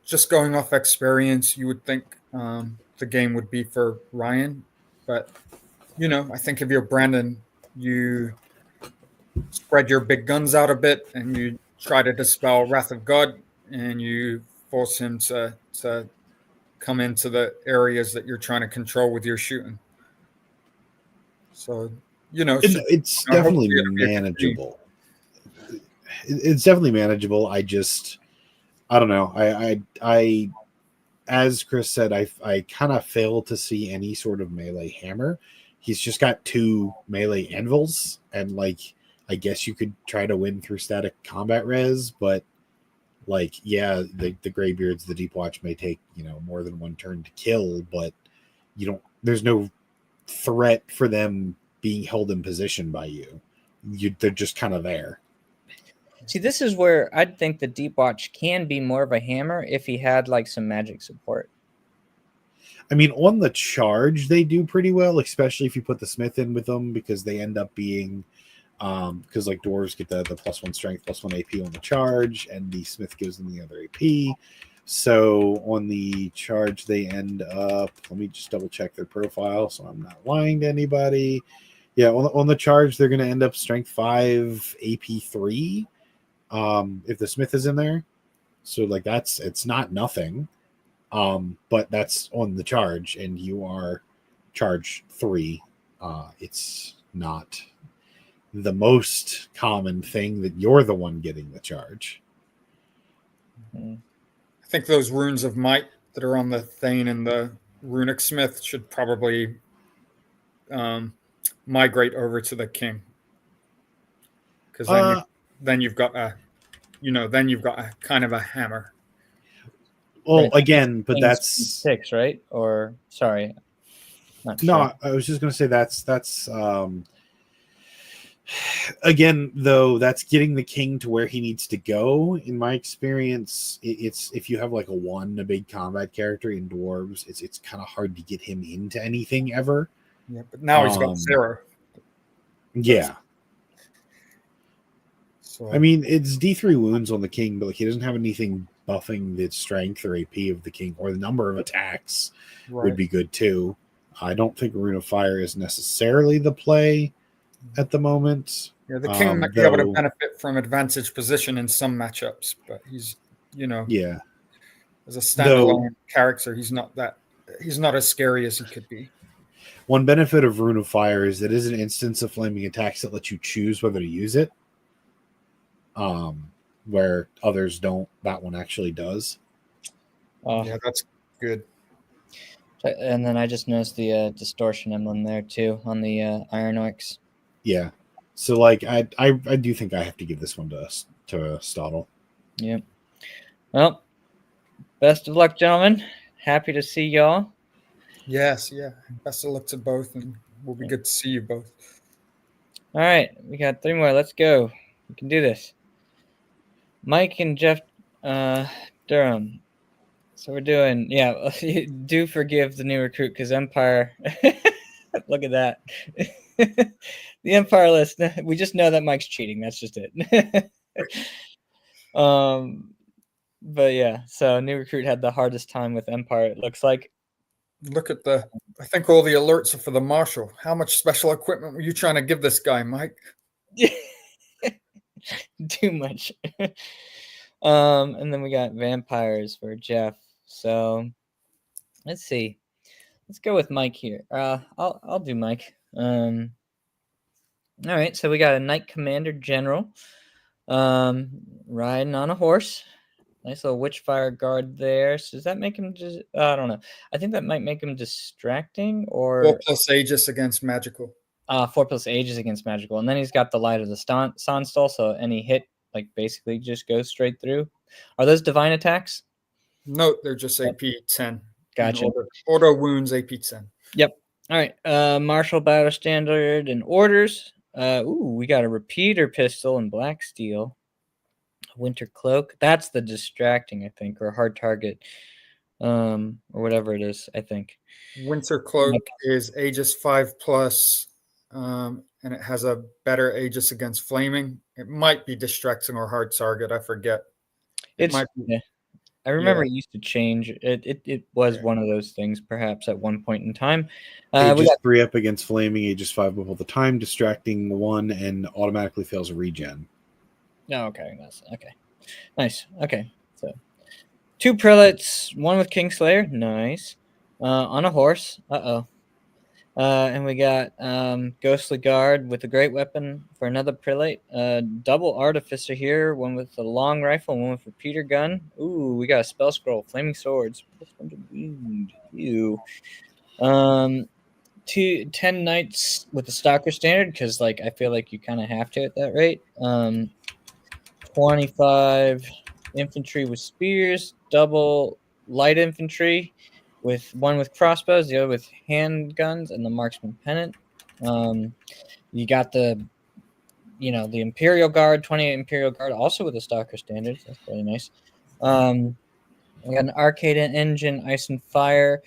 Just going off experience, you would think the game would be for Ryan, but I think if you're Brandon, you spread your big guns out a bit and you try to dispel Wrath of God, and you force him to come into the areas that you're trying to control with your shooting. So, It's definitely manageable. It's definitely manageable. I don't know. I as Chris said, I kind of fail to see any sort of melee hammer. He's just got 2 melee anvils, and like I guess you could try to win through static combat res, but like the Greybeards, the Deep Watch may take more than 1 turn to kill, but there's no threat for them being held in position by you. They're just kind of there. See, this is where I'd think the Deep Watch can be more of a hammer if he had like some magic support. I mean, on the charge, they do pretty well, especially if you put the Smith in with them, because they end up being, because like dwarves get the +1 strength, +1 AP on the charge, and the Smith gives them the other AP. So on the charge, they end up, let me just double check their profile so I'm not lying to anybody. Yeah, on the charge, they're going to end up strength 5, AP 3. If the Smith is in there. So like it's not nothing. But that's on the charge, and you are charge 3. It's not the most common thing that you're the one getting the charge. I think those runes of might that are on the Thane and the Runic Smith should probably migrate over to the King, because then you've got a kind of a hammer. Well, Right. again, but that's 6, right? Or sorry, not no. sure. I was just going to say that's again, though, that's getting the King to where he needs to go. In my experience, it's if you have like a big combat character in dwarves, it's kind of hard to get him into anything ever. Yeah, but now he's got 0. Yeah. So I mean, it's D3 wounds on the King, but like he doesn't have anything buffing the strength or AP of the King, or the number of attacks would be good too. I don't think Rune of Fire is necessarily the play at the moment. Yeah, the King might be able to benefit from advantage position in some matchups, but he's as a standalone character, he's not as scary as he could be. One benefit of Rune of Fire is that it is an instance of flaming attacks that lets you choose whether to use it. Where others don't, that one actually does. Yeah, that's good. And then I just noticed the distortion emblem there too on the Iron Orcs. Yeah, so like I do think I have to give this one to Stottle. Yep. Well, best of luck, gentlemen. Happy to see y'all. Yes, yeah. Best of luck to both, and we'll be good to see you both. All right, we got 3 more. Let's go. We can do this. Mike and Jeff Durham. So we're doing, do forgive the new recruit because Empire. Look at that. The Empire list. We just know that Mike's cheating. That's just it. But yeah, so new recruit had the hardest time with Empire, it looks like. Look at I think all the alerts are for the Marshal. How much special equipment were you trying to give this guy, Mike? Too much. And then we got vampires for Jeff. So let's see. Let's go with Mike here. I'll do Mike. All right, so we got a Knight Commander General riding on a horse. Nice little Witchfire guard there. So does that make him just? I don't know. I think that might make him distracting, or 4+ Aegis against magical. 4+ Aegis against magical, and then he's got the Light of the Sonstal. So any hit, like basically, just goes straight through. Are those divine attacks? No, they're just AP 10. Gotcha. Auto wounds AP 10. Yep. All right. Martial Battle Standard and orders. We got a repeater pistol and black steel. Winter Cloak. That's the distracting, I think, or hard target, or whatever it is, I think. Winter Cloak is Aegis 5+, and it has a better Aegis against flaming. It might be distracting or hard target. I forget. It might be. Yeah. I remember it used to change. It was one of those things, perhaps at one point in time. Aegis 3 up against flaming, Aegis 5 up all the time, distracting 1, and automatically fails a regen. Oh, okay. That's okay. Nice. Okay. So 2 prelates, 1 with Kingslayer. Nice. On a horse. And we got Ghostly Guard with a great weapon for another prelate. Double Artificer here, one with a long rifle, one with a repeater gun. Ooh, we got a spell scroll, Flaming Swords, +1 wound. Ew. 10 knights with the Stalker standard, because like I feel like you kind of have to at that rate. 25 infantry with spears, double light infantry, with one with crossbows, the other with handguns, and the marksman pennant. You got the Imperial Guard, 28 Imperial Guard, also with the Stalker standards. That's really nice. We got an Arcade Engine, Ice and Fire.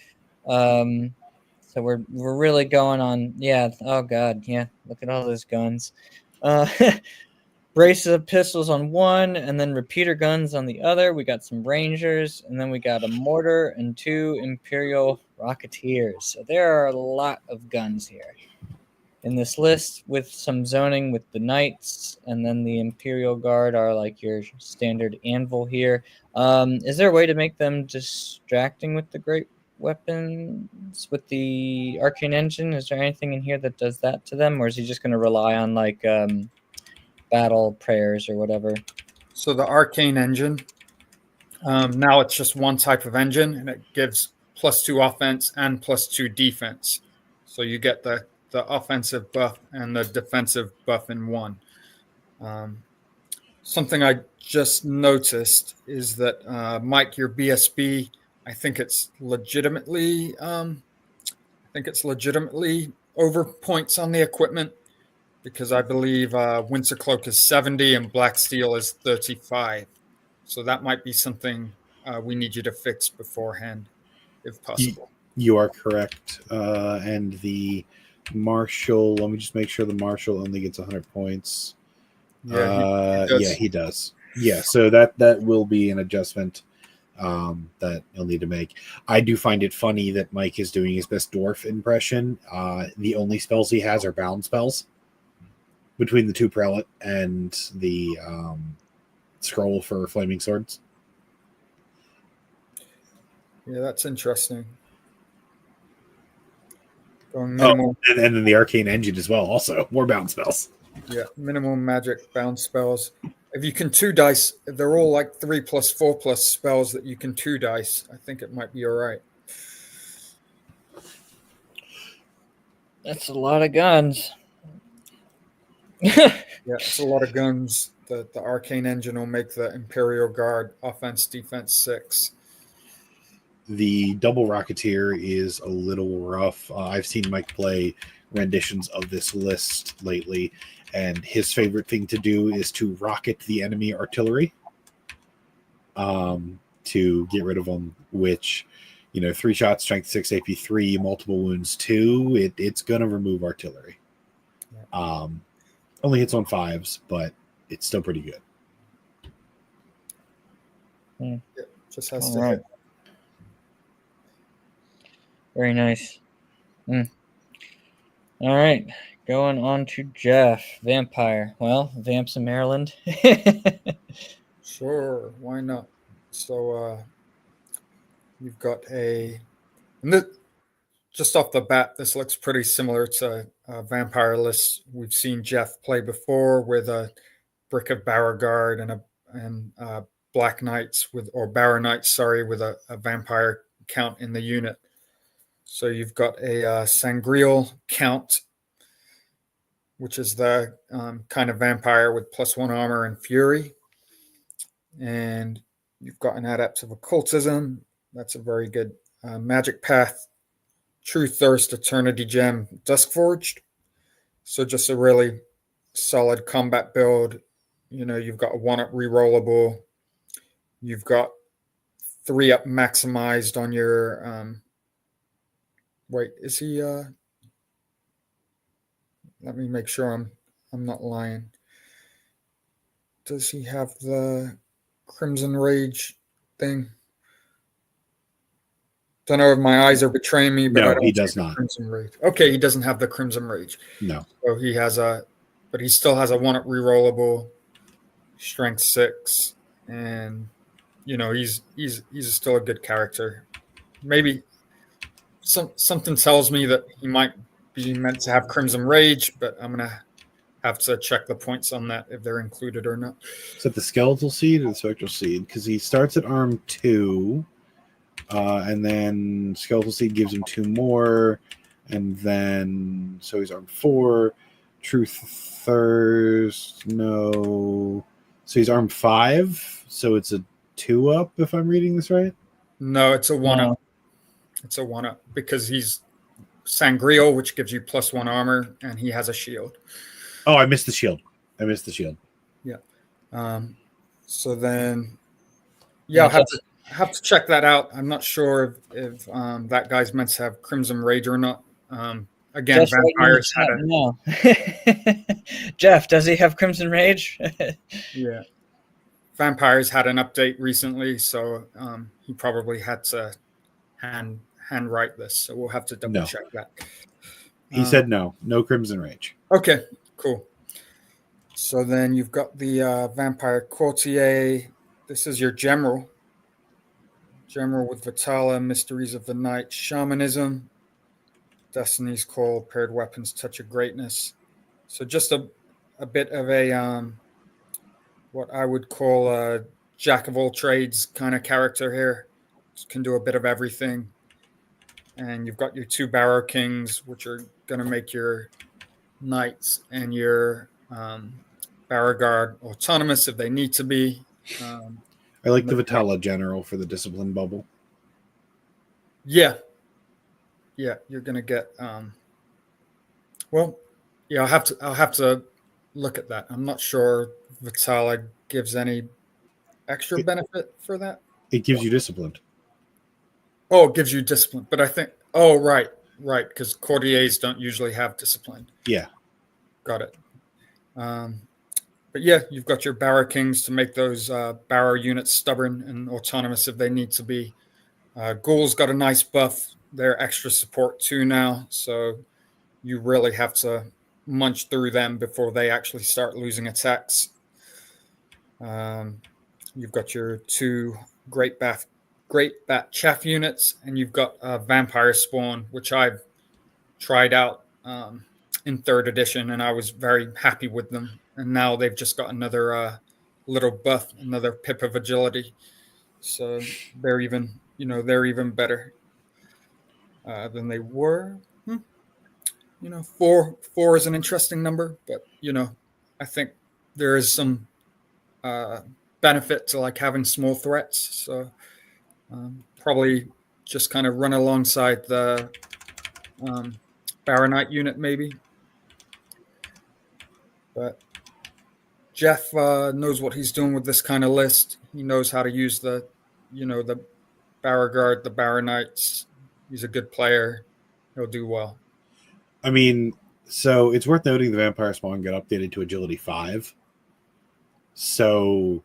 So we're really going on. Yeah. Oh God. Yeah. Look at all those guns. Braces of pistols on one, and then repeater guns on the other. We got some Rangers, and then we got a mortar and 2 Imperial Rocketeers. So there are a lot of guns here in this list, with some zoning with the Knights, and then the Imperial Guard are like your standard anvil here. Is there a way to make them distracting with the great weapons with the Arcane Engine? Is there anything in here that does that to them, or is he just going to rely on like battle prayers or whatever? So the Arcane Engine, now it's just one type of engine, and it gives +2 offense and +2 defense. So you get the offensive buff and the defensive buff in one. Something I just noticed is that Mike, your BSB, I think it's legitimately over points on the equipment, because I believe Winter Cloak is 70 and Black Steel is 35. So that might be something we need you to fix beforehand, if possible. You are correct. And the Marshal, let me just make sure the Marshal only gets 100 points. Yeah, he does. Yeah, so that will be an adjustment that you'll need to make. I do find it funny that Mike is doing his best dwarf impression. The only spells he has are bound spells between the 2 prelate and the scroll for flaming swords. Yeah, that's interesting. And then the Arcane Engine as well, also more bound spells. Yeah, minimal magic bound spells. If you can 2 dice, if they're all like 3+4+ spells that you can 2 dice, I think it might be all right. That's a lot of guns. Yeah, it's a lot of guns. The Arcane Engine will make the Imperial Guard offense, defense 6. The double Rocketeer is a little rough. I've seen Mike play renditions of this list lately, and his favorite thing to do is to rocket the enemy artillery to get rid of them, which, 3 shots, strength 6, AP 3, multiple wounds 2. It's going to remove artillery. Only hits on 5s, but it's still pretty good. Yeah, just has to hit. Very nice. All right, going on to Jeff. Vampire. Well, Vamps in Maryland. Sure, why not? So you've got just off the bat, this looks pretty similar to vampire lists we've seen Jeff play before, with a Brick of Beauregard and Black Knights or Barrow Knights, with a vampire count in the unit. So you've got a Sangreal count, which is the kind of vampire with +1 armor and fury. And you've got an Adept of Occultism. That's a very good Magic Path, True Thirst, Eternity Gem, Duskforged. So just a really solid combat build. You've got a 1-up rerollable. You've got 3-up maximized on your... wait, is he... let me make sure I'm not lying. Does he have the Crimson Rage thing? Don't know if my eyes are betraying me, but no, I don't he does not. Crimson Rage. Okay, he doesn't have the Crimson Rage. No. So but he still has a 1-up rerollable, strength 6, and he's still a good character. Maybe something tells me that he might be meant to have Crimson Rage, but I'm going to have to check the points on that if they're included or not. Is it the Skeletal Seed or the Spectral Seed? Because he starts at arm 2, and then Skeletal Seed gives him 2 more, and then so he's arm 4. Truth Thirst, no. So he's arm 5, so it's a 2 up if I'm reading this right. No, it's a 1 up. It's a 1 up because he's Sangreal, which gives you +1 armor, and he has a shield. Oh, I missed the shield. Yeah. So then, I'll have to check that out. I'm not sure if that guy's meant to have Crimson Rage or not. Again, Just Vampires had no. Jeff, does he have Crimson Rage? Yeah. Vampires had an update recently, so he probably had to handwrite this. So we'll have to double check that. He said no Crimson Rage. Okay, cool. So then you've got the Vampire Courtier. This is your General. General with Vitala, Mysteries of the Night, Shamanism, Destiny's Call, Paired Weapons, Touch of Greatness. So just a bit of a what I would call a jack of all trades kind of character here. Just can do a bit of everything. And you've got your 2 Barrow Kings, which are going to make your Knights and your Barrow Guard autonomous if they need to be. I like the Vitala General for the Discipline bubble. Yeah, you're gonna get. I'll have to look at that. I'm not sure Vitala gives any extra benefit for that. It gives you Disciplined. Oh, it gives you Discipline, but I think. Oh, right, because Courtiers don't usually have Discipline. Yeah, got it. But yeah, you've got your Barrow Kings to make those Barrow units stubborn and autonomous if they need to be. Ghouls got a nice buff. They're extra support too now, so you really have to munch through them before they actually start losing attacks. You've got your 2 Great Bat Chaff units, and you've got Vampire Spawn, which I've tried out in 3rd edition, and I was very happy with them. And now they've just got another little buff, another pip of agility. So they're even better than they were. 4 is an interesting number, but I think there is some benefit to like having small threats. So probably just kind of run alongside the Barrow Knight unit maybe. But Jeff knows what he's doing with this kind of list. He knows how to use the Barrow Guard, the Barrow Knights. He's a good player. He'll do well. I mean, so it's worth noting the Vampire Spawn got updated to Agility 5. So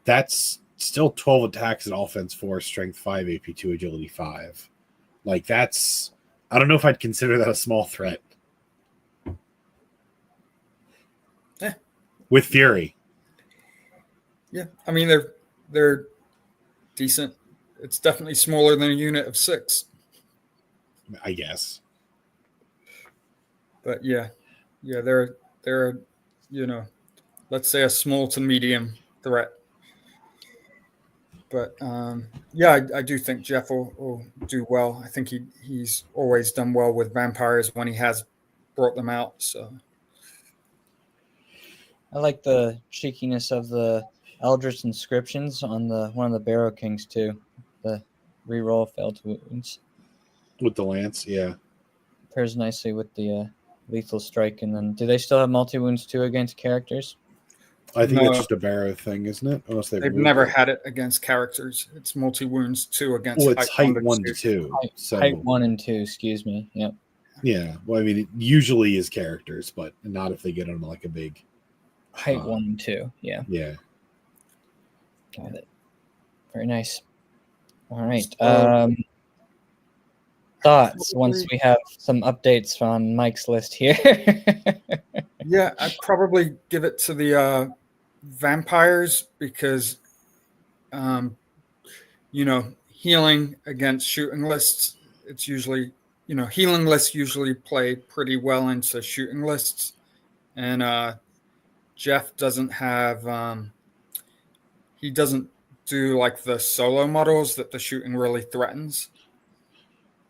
that's still 12 attacks at Offense 4, Strength 5, AP 2, Agility 5. Like that's, I don't know if I'd consider that a small threat. With Fury. Yeah, I mean they're decent. It's definitely smaller than a unit of 6. I guess. But yeah, they're let's say a small to medium threat. But I do think Jeff will do well. I think he's always done well with vampires when he has brought them out. So I like the cheekiness of the Eldritch inscriptions on one of the Barrow Kings too. The reroll failed wounds with the lance, yeah, pairs nicely with the lethal strike. And then, do they still have multi wounds too against characters? I think that's just a Barrow thing, isn't it? Unless they've never had it against characters. It's multi wounds 2 against. Well, it's height 1 to 2. Height 1 and 2. Excuse me. Yep. Yeah. Well, I mean, it usually is characters, but not if they get on like a big. Height 1 and 2. Yeah. Yeah. Got it. Very nice. All right. Thoughts once we have some updates on Mike's list here. Yeah, I'd probably give it to the vampires because, healing against shooting lists, it's usually healing lists usually play pretty well into shooting lists, and Jeff doesn't have. He doesn't do like the solo models that the shooting really threatens.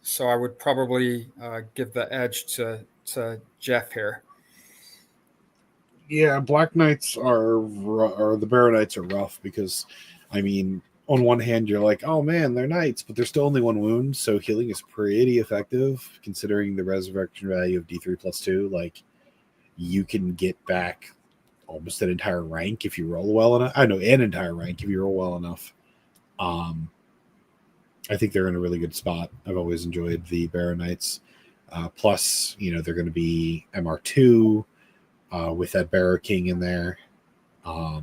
So I would probably give the edge to Jeff here. Yeah, Black Knights or the Baronites are rough because, I mean, on one hand you're like, oh man, they're knights, but there's still only one wound, so healing is pretty effective considering the resurrection value of D3 plus 2. Like, you can get back almost an entire rank if you roll well enough. I know an entire rank if you roll well enough. I think they're in a really good spot. I've always enjoyed the Baronites. Plus, they're going to be MR2 with that Barrow King in there. I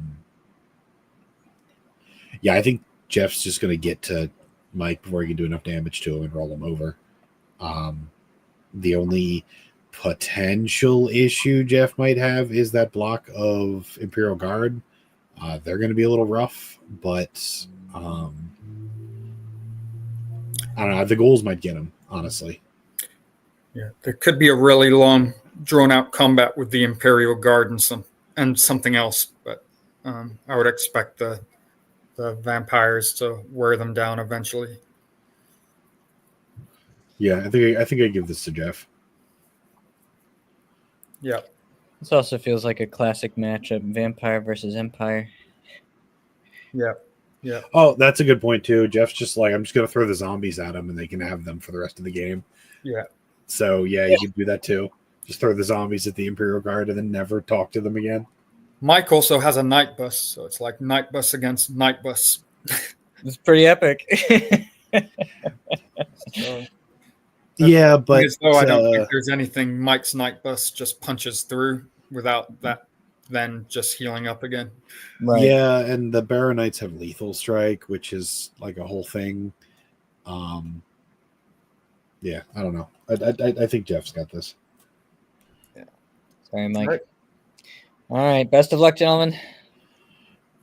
think Jeff's just going to get to Mike before he can do enough damage to him and roll him over. The only potential issue Jeff might have is that block of Imperial Guard. They're going to be a little rough, but I don't know. The goals might get him, honestly. Yeah, there could be a really long, drawn-out combat with the Imperial Guard and something else, but I would expect the vampires to wear them down eventually. Yeah, I think I give this to Jeff. Yeah. This also feels like a classic matchup: Vampire versus Empire. Yeah. Yeah. Oh, that's a good point too. Jeff's just like, I'm just going to throw the zombies at them and they can have them for the rest of the game. Yeah. So, you can do that too. Just throw the zombies at the Imperial Guard and then never talk to them again. Mike also has a night bus, so it's like night bus against night bus. It's pretty epic. So, yeah, but I don't think there's anything Mike's night bus just punches through without that then just healing up again. Right. Yeah, and the Baronites have lethal strike, which is like a whole thing. Yeah, I don't know. I think Jeff's got this. Yeah. Sorry, Mike. All right. Best of luck, gentlemen.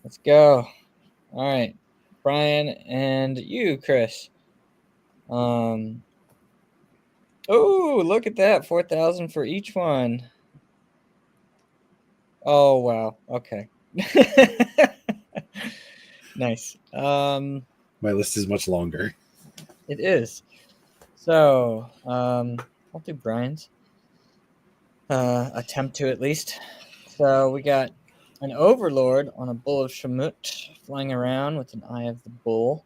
Let's go. All right. Brian and you, Chris. Oh, look at that. 4,000 for each one. Oh, wow. Okay. Nice. My list is much longer. It is. So, I'll do Brian's. Attempt to, at least. So we got an Overlord on a Bull of Shamut flying around with an Eye of the Bull.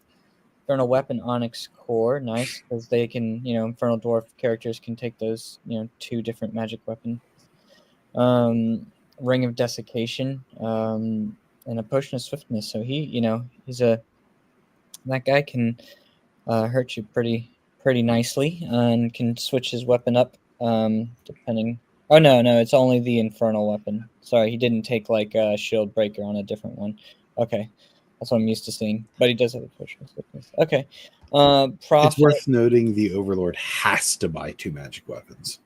Infernal Weapon Onyx Core, nice, because they can, Infernal Dwarf characters can take those, 2 different magic weapons. Ring of Desiccation, and a Potion of Swiftness. So he, that guy can hurt you pretty nicely and can switch his weapon up depending. Oh no, it's only the Infernal Weapon. Sorry, he didn't take like a Shield Breaker on a different one. Okay. That's what I'm used to seeing. But he does have a Potion of Swiftness. Okay. It's worth noting the Overlord has to buy 2 magic weapons.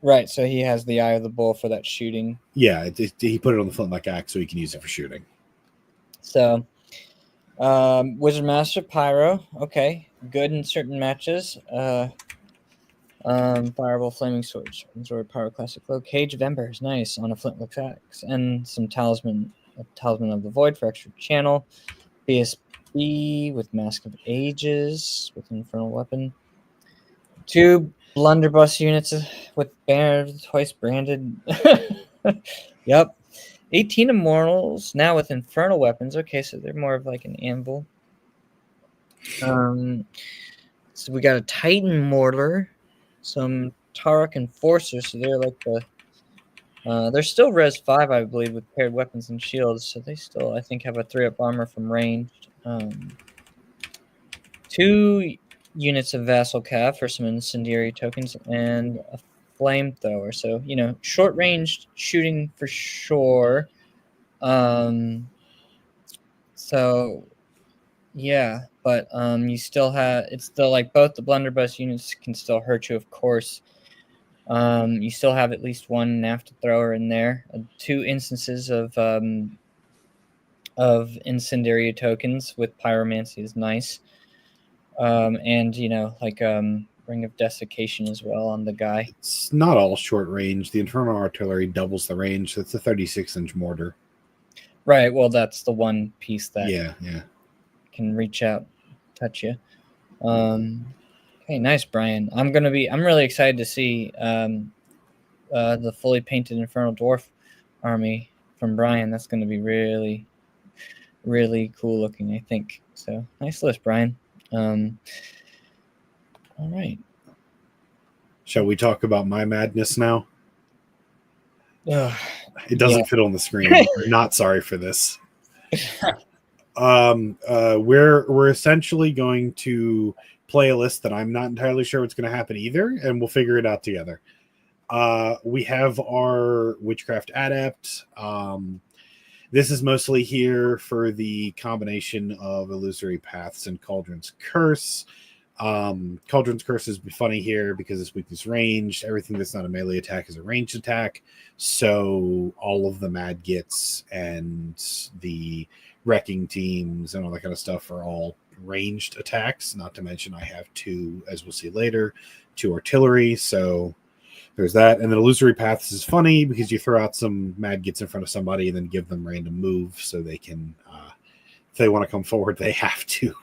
Right, so he has the Eye of the Bull for that shooting. Yeah, he put it on the flintlock axe so he can use it for shooting. So, Wizard Master Pyro, okay, good in certain matches. Fireball, Flaming Sword, Pyro Classic Low, Cage of Embers, nice on a flintlock axe, and some Talisman of the Void for extra channel. BSB with Mask of Ages with Infernal Weapon. 2 blunderbuss units with banner twice branded. Yep. 18 Immortals now with Infernal Weapons. Okay, so they're more of like an anvil. So we got a Titan Mortar, some Tarok Enforcers. So they're like they're still Res 5, I believe, with paired weapons and shields. So they still, I think, have a 3-up armor from ranged. 2 units of Vassal Cav for some incendiary tokens and a flamethrower. So, short range shooting for sure. So yeah, but you still have, it's still like both the blunderbuss units can still hurt you, of course. You still have at least 1 NAFTA thrower in there. 2 instances of incendiary tokens with pyromancy is nice. And Ring of Desiccation as well on the guy. It's not all short range. The Infernal Artillery doubles the range. So it's a 36-inch mortar. Right. Well, that's the one piece that Yeah. can reach out, touch you. Okay, nice, Brian. I'm really excited to see the fully painted Infernal Dwarf army from Brian. That's gonna be really, really cool looking, I think. So nice list, Brian. All right. Shall we talk about my madness now? It doesn't fit on the screen. I'm not sorry for this. We're essentially going to play a list that I'm not entirely sure what's going to happen either, and we'll figure it out together. We have our Witchcraft Adept. This is mostly here for the combination of Illusory Paths and Cauldron's Curse. Cauldron's Curse is funny here because it's weakness ranged. Everything that's not a melee attack is a ranged attack. So all of the Mad Gits and the Wrecking Teams and all that kind of stuff are all ranged attacks. Not to mention I have 2, as we'll see later, 2 artillery. So there's that. And then Illusory Paths is funny because you throw out some Mad Gits in front of somebody and then give them random move so they can, if they want to come forward, they have to.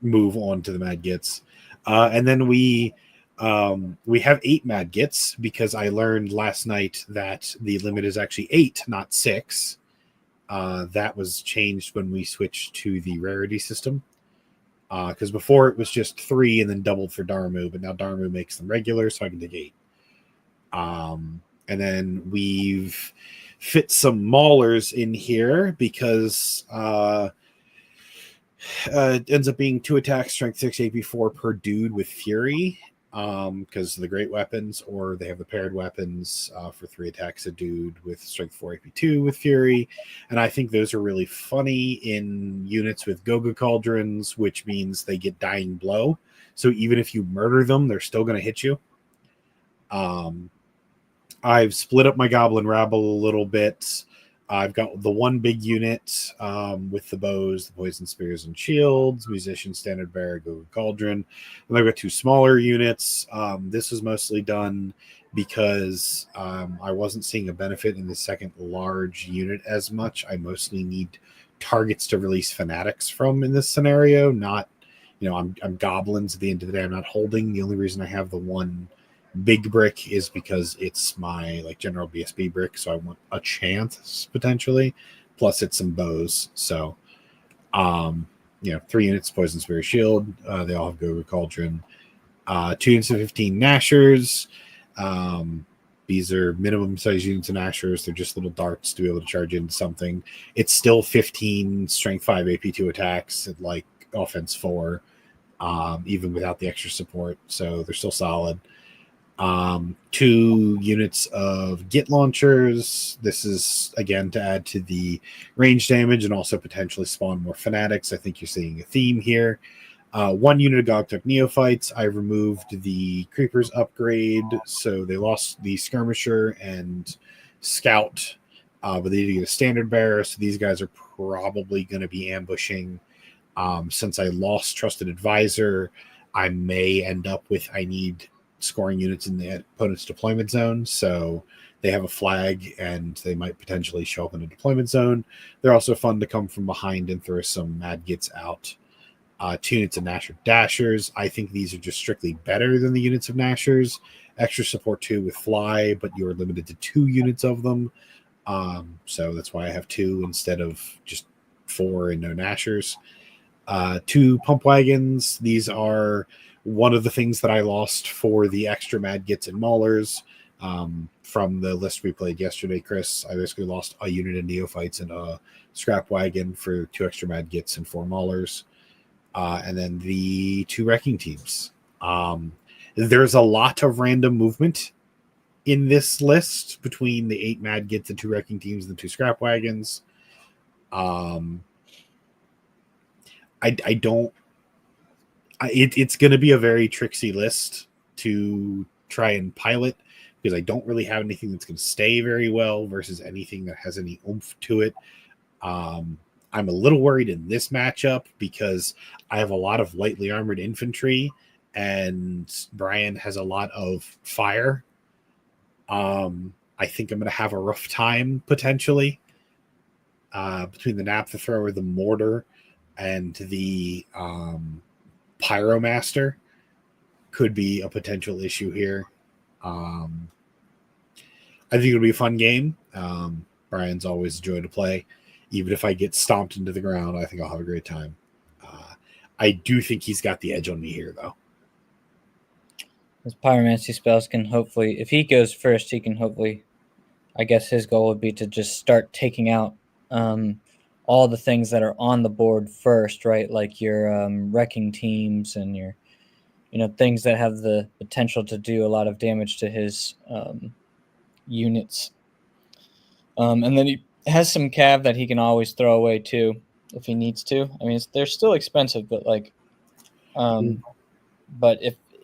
Move on to the Mad Gits. And then we have 8 Mad Gits because I learned last night that the limit is actually 8, not 6. That was changed when we switched to the rarity system. Because before it was just 3 and then doubled for Dharmu, but now Dharmu makes them regular, so I can take 8. And then we've fit some Maulers in here because it ends up being 2 attacks, strength 6, AP 4 per dude with Fury, because of the great weapons, or they have the paired weapons for 3 attacks a dude with strength 4, AP 2 with Fury. And I think those are really funny in units with Goga Cauldrons, which means they get Dying Blow. So even if you murder them, they're still going to hit you. I've split up my Goblin Rabble a little bit. I've got the one big unit with the bows, the poison spears and shields, musician, standard bearer, Goga Cauldron. And I've got 2 smaller units. This was mostly done because I wasn't seeing a benefit in the second large unit as much. I mostly need targets to release fanatics from in this scenario. Not, I'm goblins at the end of the day. I'm not holding. The only reason I have the one big brick is because it's my general BSB brick, so I want a chance potentially, plus it's some bows. So 3 units poison spear shield, they all have Goga Cauldron, 2 units of 15 Nashers. These are minimum size units of Nashers. They're just little darts to be able to charge into something. It's still 15 strength 5 AP 2 attacks at offense 4, even without the extra support, so they're still solid. 2 units of Git launchers. This is again to add to the range damage and also potentially spawn more fanatics. I think you're seeing a theme here. 1 unit of Gogtuk Neophytes. I removed the Creepers upgrade, so they lost the Skirmisher and Scout, but they need to get a standard bearer, so these guys are probably going to be ambushing. Since I lost Trusted Advisor, I may end up with I need scoring units in the opponent's deployment zone, so they have a flag and they might potentially show up in a deployment zone. They're also fun to come from behind and throw some Mad Gits out. 2 units of Nasher Dashers. I think these are just strictly better than the units of Nashers. Extra support 2 with Fly, but you're limited to 2 units of them, so that's why I have 2 instead of just 4 and no Nashers. 2 Pump Wagons. These are one of the things that I lost for the extra Mad Gits and Maulers from the list we played yesterday, Chris. I basically lost a unit of Neophytes and a Scrap Wagon for 2 extra Mad Gits and 4 Maulers. And then the 2 Wrecking Teams. There's a lot of random movement in this list between the 8 Mad Gits, the 2 Wrecking Teams, and the 2 Scrap Wagons. It's going to be a very tricksy list to try and pilot because I don't really have anything that's going to stay very well versus anything that has any oomph to it. I'm a little worried in this matchup because I have a lot of lightly armored infantry and Brian has a lot of fire. I think I'm going to have a rough time potentially between the naphtha thrower, the mortar, and the pyromaster could be a potential issue here. I think it'll be a fun game. Brian's always a joy to play. Even if I get stomped into the ground, I think I'll have a great time. I do think he's got the edge on me here, though. His pyromancy spells can hopefully, if he goes first, he can hopefully, I guess his goal would be to just start taking out all the things that are on the board first, right? Like your wrecking teams and your, things that have the potential to do a lot of damage to his units. And then he has some cav that he can always throw away too if he needs to. I mean, they're still expensive, but but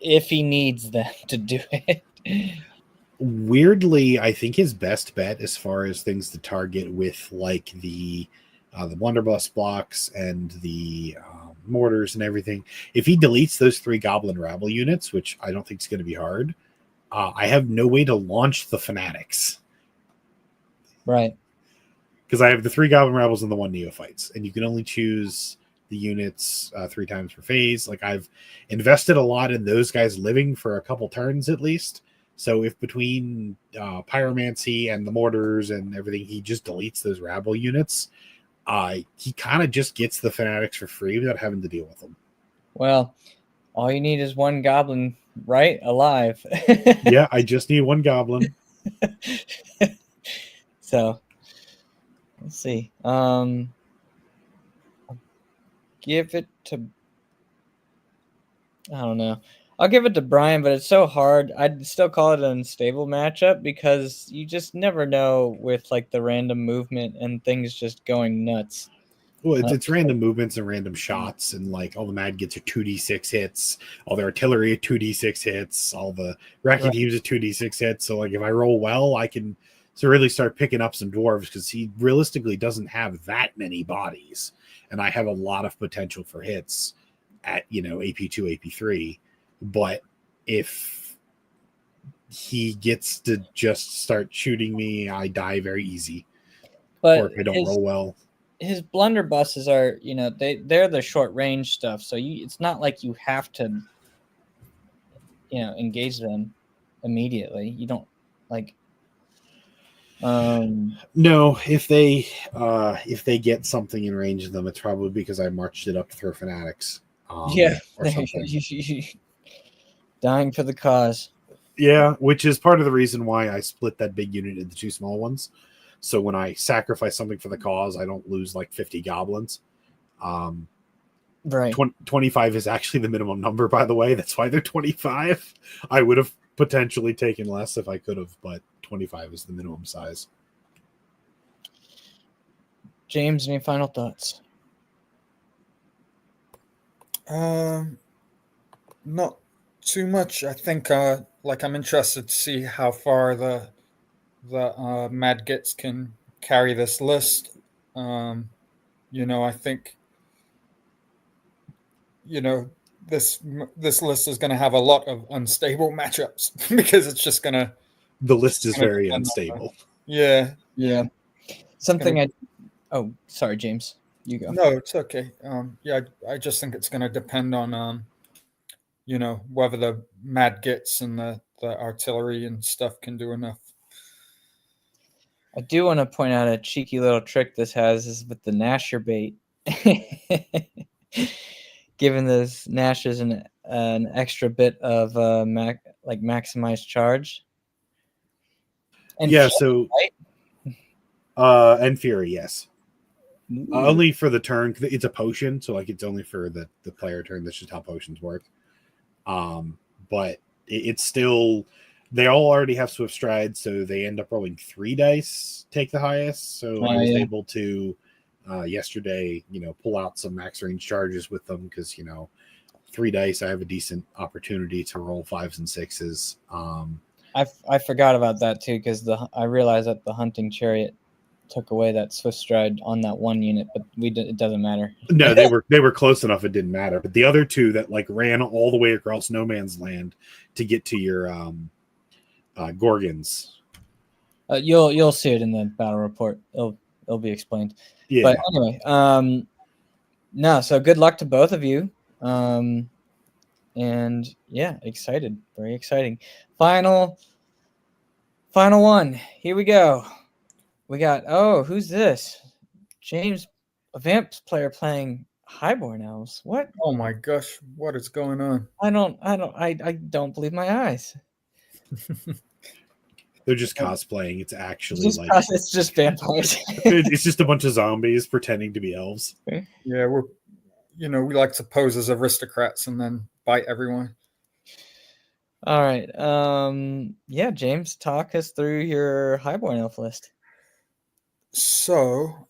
if he needs them to do it. Weirdly, I think his best bet as far as things to target with like the blunderbuss blocks and the mortars and everything, if he deletes those 3 goblin rabble units, which I don't think is going to be hard, I have no way to launch the fanatics. Right. Because I have the 3 goblin rabbles and the 1 neophytes, and you can only choose the units 3 times per phase. Like, I've invested a lot in those guys living for a couple turns at least. So if between pyromancy and the mortars and everything, he just deletes those rabble units, he kind of just gets the fanatics for free without having to deal with them. Well, all you need is 1 goblin, right? Alive. Yeah, I just need 1 goblin. So, let's see. I'll give it to... I don't know. I'll give it to Brian, but it's so hard. I'd still call it an unstable matchup because you just never know with like the random movement and things just going nuts. Well, it's random movements and random shots, and like all the mad gets are 2d6 hits, all the artillery are 2d6 hits, all the wrecking teams are 2d6 hits. So like if I roll well, I can really start picking up some dwarves because he realistically doesn't have that many bodies, and I have a lot of potential for hits at AP2, AP3. But if he gets to just start shooting me, I die very easy. But or if I don't roll well. His blunderbusses are, they're the short range stuff. So it's not like you have to, engage them immediately. You don't like. No, if they get something in range of them, it's probably because I marched it up to throw fanatics. Yeah, or something. Dying for the cause. Yeah, which is part of the reason why I split that big unit into 2 small ones. So when I sacrifice something for the cause, I don't lose like 50 goblins. Right. 25 is actually the minimum number, by the way. That's why they're 25. I would have potentially taken less if I could have, but 25 is the minimum size. James, any final thoughts? Not too much. I think I'm interested to see how far the Mad Gits can carry this list. I think this list is going to have a lot of unstable matchups because it's just going to. The list is very unstable. Yeah. Something Oh, sorry, James. You go. No, it's okay. I just think it's going to depend on whether the Mad Gits and the artillery and stuff can do enough. I do want to point out a cheeky little trick this has is with the Gnasher bait. Giving those Gnashers an extra bit of maximized charge. And Fury, so right? And Fury, yes. Only for the turn. It's a potion, so like it's only for the player turn. That's just how potions work. But it's still, they all already have Swift Stride, so they end up rolling 3 dice, take the highest. So I was able to yesterday, pull out some max range charges with them because 3 dice, I have a decent opportunity to roll 5s and 6s. I forgot about that too because I realized that the hunting chariot took away that Swift Stride on that one unit, but it doesn't matter. No, they were close enough; it didn't matter. But the other two that like ran all the way across no man's land to get to your Gorgons. You'll see it in the battle report. It'll be explained. Yeah. But anyway, no. So good luck to both of you. And yeah, excited, very exciting. Final one. Here we go. We got, who's this? James, a Vamps player playing Highborn Elves. What? Oh my gosh, what is going on? I don't believe my eyes. They're just cosplaying. It's actually it's just vampires. It's just a bunch of zombies pretending to be elves. Yeah, we like to pose as aristocrats and then bite everyone. All right. Yeah, James, talk us through your Highborn Elf list. So,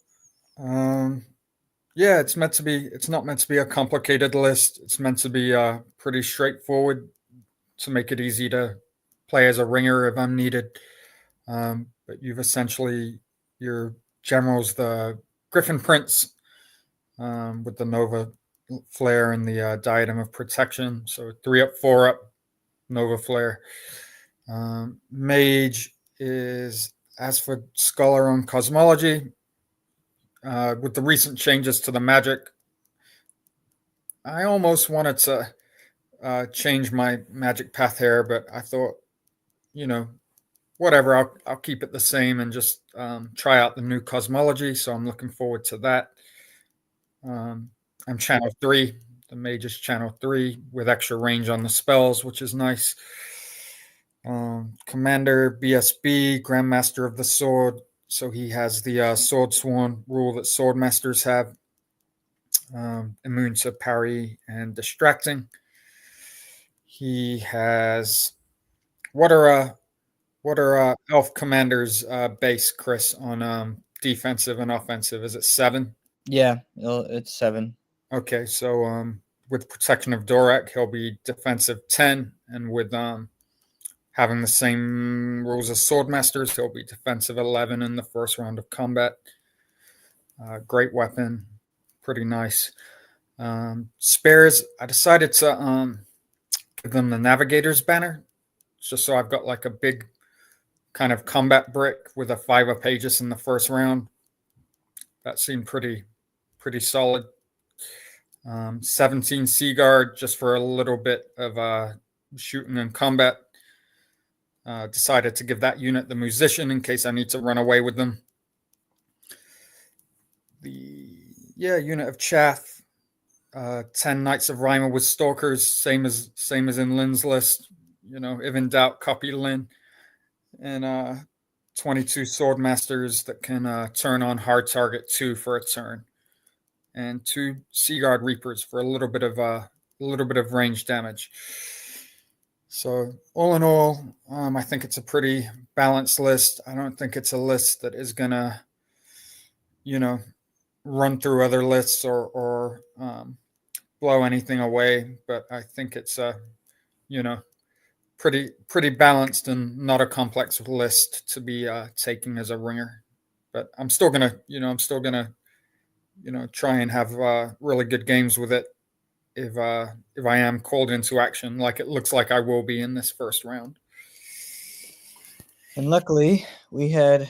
yeah, it's not meant to be a complicated list. It's meant to be pretty straightforward to make it easy to play as a ringer if I'm needed. But you've essentially, your general's the Griffin Prince with the Nova Flare and the Diadem of Protection. So 3 up, 4 up, Nova Flare. Mage is, as for Scholar on Cosmology, with the recent changes to the magic, I almost wanted to change my magic path here, but I thought, whatever, I'll keep it the same and just try out the new cosmology. So I'm looking forward to that. I'm channel 3. The mage is channel 3 with extra range on the spells, which is nice. Commander BSB, Grandmaster of the Sword. So he has the Sword Sworn rule that sword masters have. Immune to parry and distracting. He has, what are elf commanders base, Chris, on defensive and offensive? Is it 7? Yeah, it's 7. Okay, so with protection of Dorak, he'll be defensive 10, and with having the same rules as Swordmasters, he'll be defensive 11 in the first round of combat. Great weapon, pretty nice. Spares, I decided to give them the Navigator's banner, just so I've got like a big kind of combat brick with a 5 up Aegis in the first round. That seemed pretty solid. 17 Seaguard just for a little bit of shooting and combat. Decided to give that unit the Musician in case I need to run away with them. The unit of Chaff, 10 Knights of Rhymer with Stalkers, same as in Lynn's list. If in doubt, copy Lynn. And 22 Swordmasters that can turn on hard target 2 for a turn, and 2 Seaguard Reapers for a little bit of range damage. So all in all, I think it's a pretty balanced list. I don't think it's a list that is gonna, run through other lists or blow anything away. But I think it's pretty balanced and not a complex list to be taking as a ringer. But I'm still gonna try and have really good games with it if I am called into action, like it looks like I will be in this first round. And luckily, we had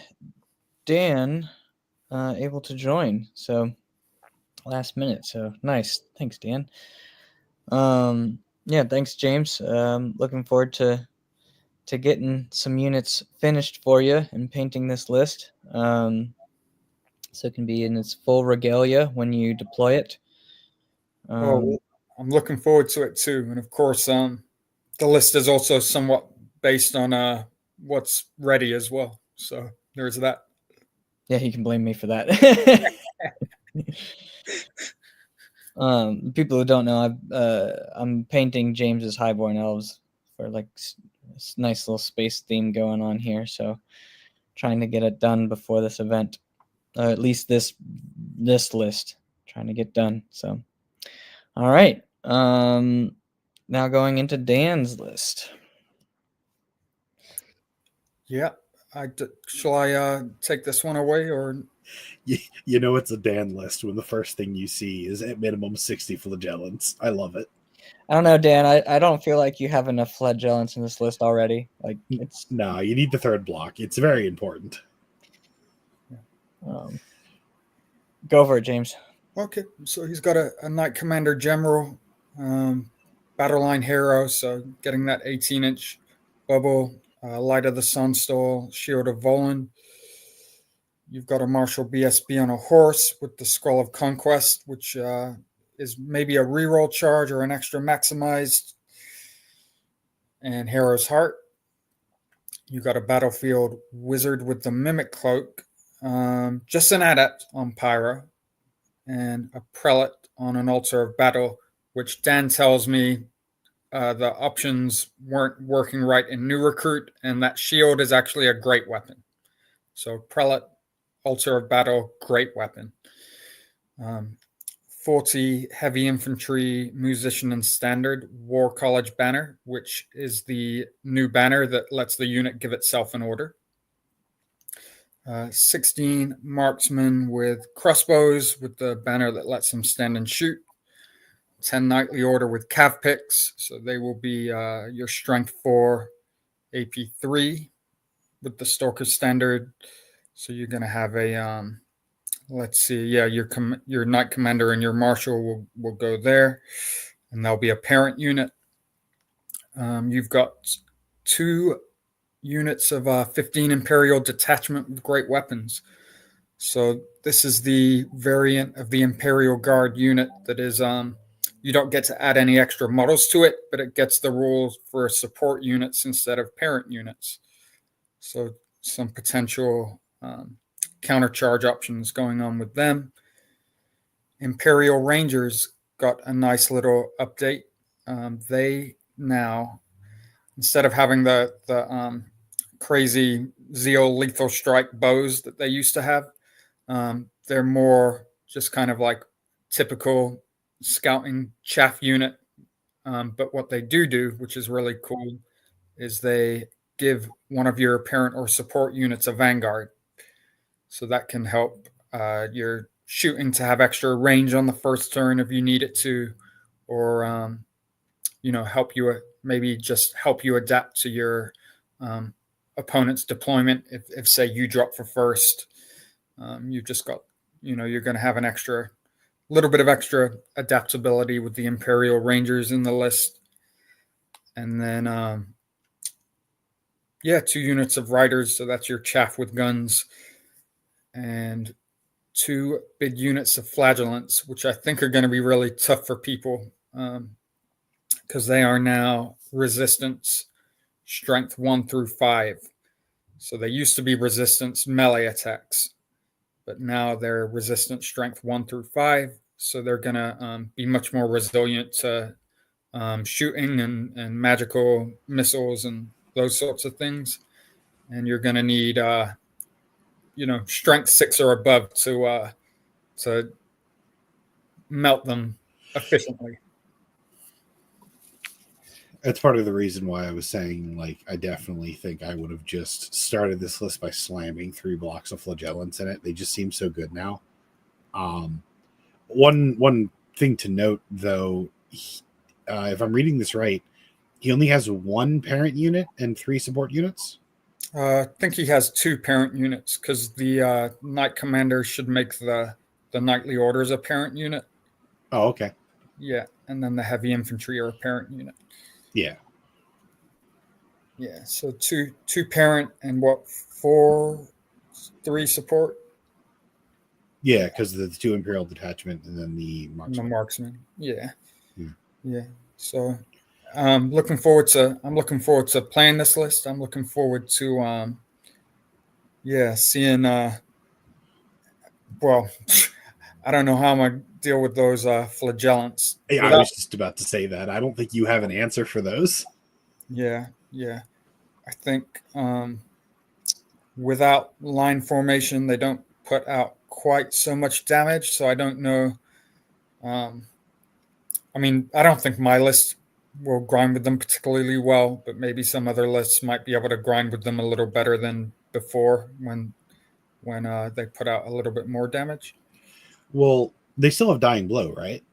Dan able to join, so last minute. So nice, thanks, Dan. Yeah, thanks, James. Looking forward to getting some units finished for you and painting this list. So it can be in its full regalia when you deploy it. I'm looking forward to it too. And of course, the list is also somewhat based on what's ready as well. So there's that. Yeah, he can blame me for that. People who don't know, I'm painting James's Highborn Elves for like nice little space theme going on here. So trying to get it done before this event, at least this list, trying to get done. So, all right. Now going into Dan's list. Yeah. Shall I take this one away, or You know it's a Dan list when the first thing you see is at minimum 60 flagellants. I love it. I don't know, Dan. I don't feel like you have enough flagellants in this list already. Like it's No, you need the third block. It's very important. Go for it, James. okay? So he's got a Knight Commander General, battle line hero. So getting that 18-inch bubble, Light of the Sunstall, Shield of Volan. You've got a Marshal BSB on a horse with the Scroll of Conquest, which is maybe a reroll charge or an extra maximized, and Hero's Heart. You got a Battlefield Wizard with the Mimic Cloak, just an adept on Pyro, and a Prelate on an Altar of Battle, which Dan tells me the options weren't working right in New Recruit, and that shield is actually a great weapon. So Prelate, Altar of Battle, great weapon. 40 heavy infantry, musician, and standard War College banner, which is the new banner that lets the unit give itself an order. 16 marksmen with crossbows with the banner that lets them stand and shoot. 10 knightly order with cav picks, so they will be your strength 4, AP 3 with the Stalker standard. So you're going to have a let's see, yeah, your Knight Commander and your Marshal will go there, and there'll be a parent unit. You've got 2 units of 15 Imperial detachment with great weapons. So this is the variant of the Imperial Guard unit that is you don't get to add any extra models to it, but it gets the rules for support units instead of parent units. So some potential countercharge options going on with them. Imperial Rangers got a nice little update. They now, instead of having the crazy Zeal lethal strike bows that they used to have, they're more just kind of like typical scouting chaff unit. But what they do, which is really cool, is they give one of your parent or support units a Vanguard. So that can help your shooting to have extra range on the first turn if you need it to, or help you maybe just help you adapt to your opponent's deployment. If say you drop for first, you've just got you're going to have an extra little bit of extra adaptability with the Imperial Rangers in the list, and then 2 units of riders. So that's your chaff with guns, and 2 big units of flagellants, which I think are going to be really tough for people because they are now resistance strength 1 through 5. So they used to be resistance melee attacks, but now they're resistance strength 1 through 5. So they're going to be much more resilient to shooting and magical missiles and those sorts of things. And you're going to need strength 6 or above to melt them efficiently. That's part of the reason why I was saying, like, I definitely think I would have just started this list by slamming 3 blocks of flagellants in it. They just seem so good now. One thing to note, though, if I'm reading this right, he only has 1 parent unit and 3 support units. I think he has 2 parent units because the Knight Commander should make the knightly orders a parent unit. Oh, okay. Yeah, and then the heavy infantry are a parent unit. Yeah. Yeah, so two parent and 3 support? Yeah, because the 2 Imperial detachment and then the marksman. And the marksman. Yeah. Yeah. So I'm looking forward to playing this list. I'm looking forward to seeing well, I don't know how I'm gonna deal with those flagellants. Yeah, I was just about to say that. I don't think you have an answer for those. Yeah. I think without line formation, they don't put out quite so much damage. So I don't know. I mean, I don't think my list will grind with them particularly well, but maybe some other lists might be able to grind with them a little better than before when they put out a little bit more damage. Well, they still have Dying Blow, right?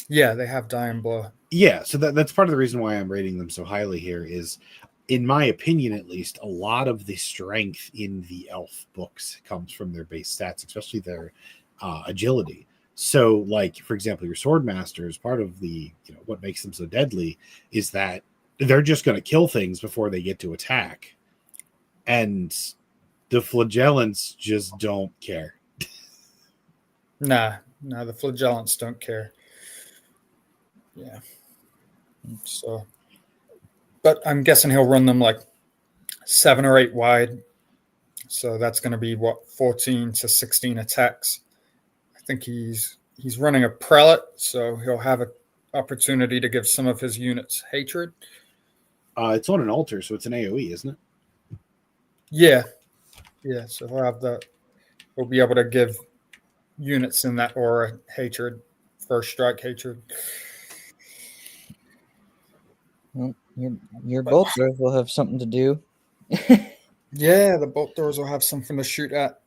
Yeah, they have Dying Blow. Yeah, so that's part of the reason why I'm rating them so highly here is, in my opinion at least, a lot of the strength in the elf books comes from their base stats, especially their agility. So, like, for example, your sword masters, part of the, what makes them so deadly is that they're just going to kill things before they get to attack. And the flagellants just don't care. Nah, the flagellants don't care. Yeah. So, but I'm guessing he'll run them like 7 or 8 wide. So that's going to be 14 to 16 attacks. I think he's running a prelate, so he'll have an opportunity to give some of his units hatred. It's on an altar, so it's an AoE, isn't it? Yeah. So he'll have that. He'll be able to give units in that aura hatred, first strike hatred. Well, your bolt throws will have something to do. Yeah, the bolt doors will have something to shoot at.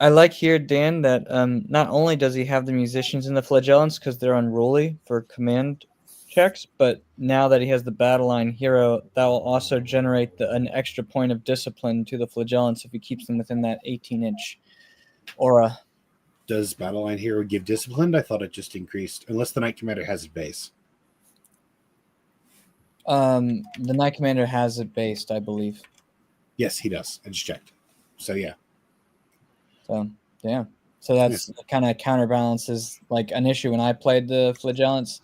I like here, Dan, that not only does he have the musicians and the flagellants because they're unruly for command checks, but now that he has the battle line hero, that will also generate an extra point of discipline to the flagellants if he keeps them within that 18-inch aura. Does battle line hero give disciplined? I thought it just increased, unless the Knight Commander has it base. The Knight Commander has it based, I believe. Yes, he does. I just checked. So, yeah. So that's kind of counterbalances like an issue when I played the flagellants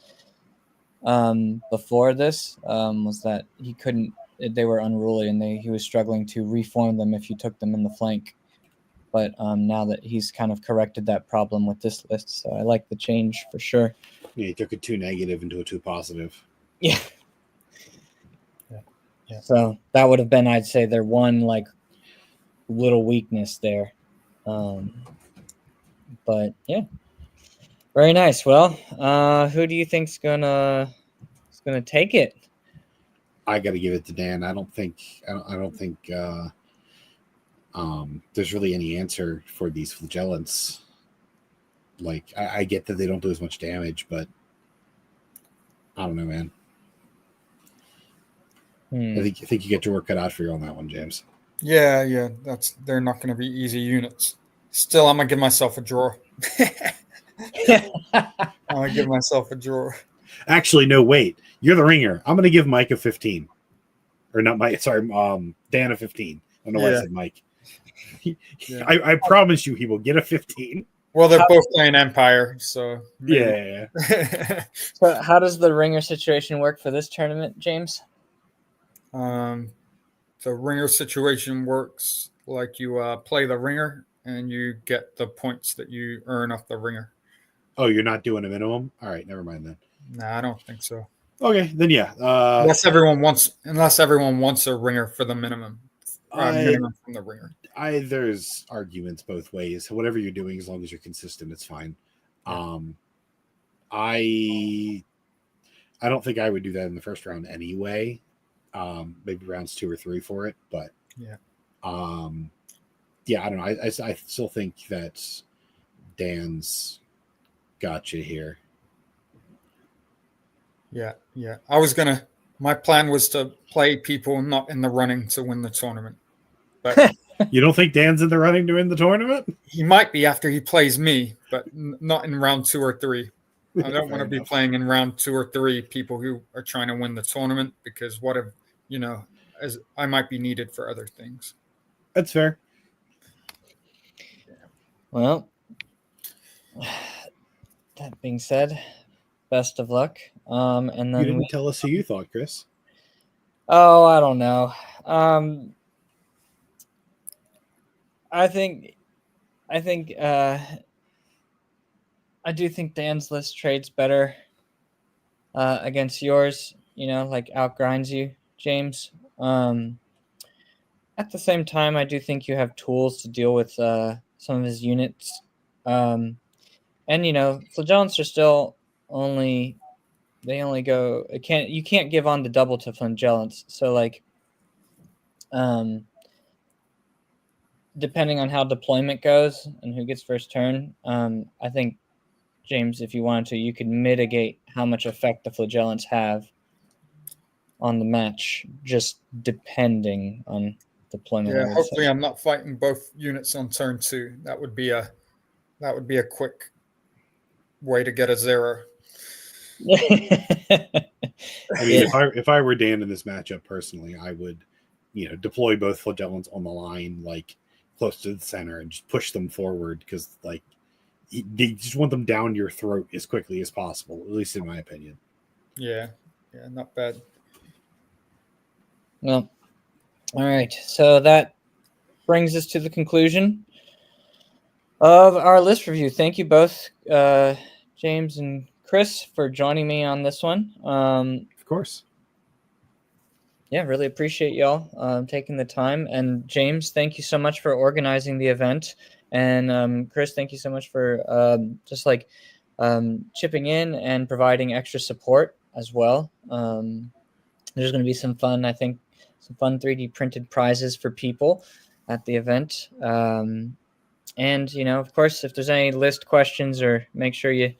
before this was that they were unruly and he was struggling to reform them if you took them in the flank. But now that he's kind of corrected that problem with this list, so I like the change for sure. Yeah, he took a 2 negative into a 2 positive. Yeah. So that would have been, I'd say, their one like little weakness there. But yeah, very nice. Well, who do you think's gonna take it? I got to give it to Dan. I don't think there's really any answer for these flagellants. Like, I get that they don't do as much damage, but I don't know, man. I think you get your work cut out for you on that one, James. Yeah. They're not going to be easy units. Still, I'm gonna give myself a draw. Actually, no, wait. You're the ringer. I'm gonna give Mike a 15, or not Mike. Sorry, Dan a 15. I don't know why I said Mike. I promise you, he will get a 15. Well, they're both playing Empire, so yeah. So, how does the ringer situation work for this tournament, James? The ringer situation works like you play the ringer and you get the points that you earn off the ringer. Oh, you're not doing a minimum? All right, never mind then. Nah, I don't think so. Okay, then yeah. Unless everyone wants a ringer for the minimum. Minimum from the ringer. There's arguments both ways. Whatever you're doing, as long as you're consistent, it's fine. I don't think I would do that in the first round anyway. Maybe rounds 2 or 3 for it, but I don't know. I still think that Dan's got you here. Yeah. My plan was to play people not in the running to win the tournament. But you don't think Dan's in the running to win the tournament? He might be after he plays me, but not in round 2 or 3. I don't want to be playing in round 2 or 3 people who are trying to win the tournament, because what if, as I might be needed for other things. That's fair. Well, that being said, best of luck. And then you didn't tell us who you thought, Chris. Oh, I don't know. I do think Dan's list trades better against yours, like outgrinds you, James. At the same time, I do think you have tools to deal with some of his units. And, flagellants are still only they only go. You can't give on the double to flagellants. So like, depending on how deployment goes and who gets first turn, I think, James, if you wanted to, you could mitigate how much effect the flagellants have on the match, just depending on deployment. Yeah, hopefully I'm not fighting both units on turn 2. That would be a quick way to get a 0. I mean, if I were Dan in this matchup personally, I would, deploy both flagellants on the line, like close to the center, and just push them forward because, like, they just want them down your throat as quickly as possible. At least in my opinion. Yeah, not bad. Well, all right. So that brings us to the conclusion of our list review. Thank you both, James and Chris, for joining me on this one. Of course. Yeah, really appreciate y'all taking the time. And James, thank you so much for organizing the event. And Chris, thank you so much for just like chipping in and providing extra support as well. There's going to be some fun, I think, some fun 3D printed prizes for people at the event. And, of course, if there's any list questions, or make sure you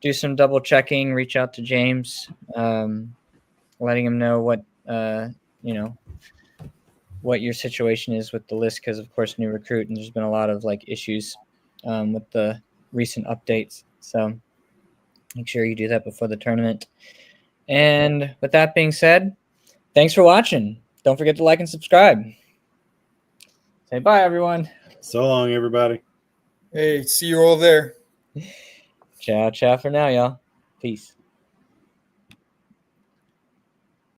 do some double checking, reach out to James, letting him know what, what your situation is with the list. Because, of course, new recruit, and there's been a lot of like issues with the recent updates. So make sure you do that before the tournament. And with that being said, thanks for watching. Don't forget to like and subscribe. Say bye, everyone. So long, everybody. Hey, see you all there. Ciao for now, y'all. Peace.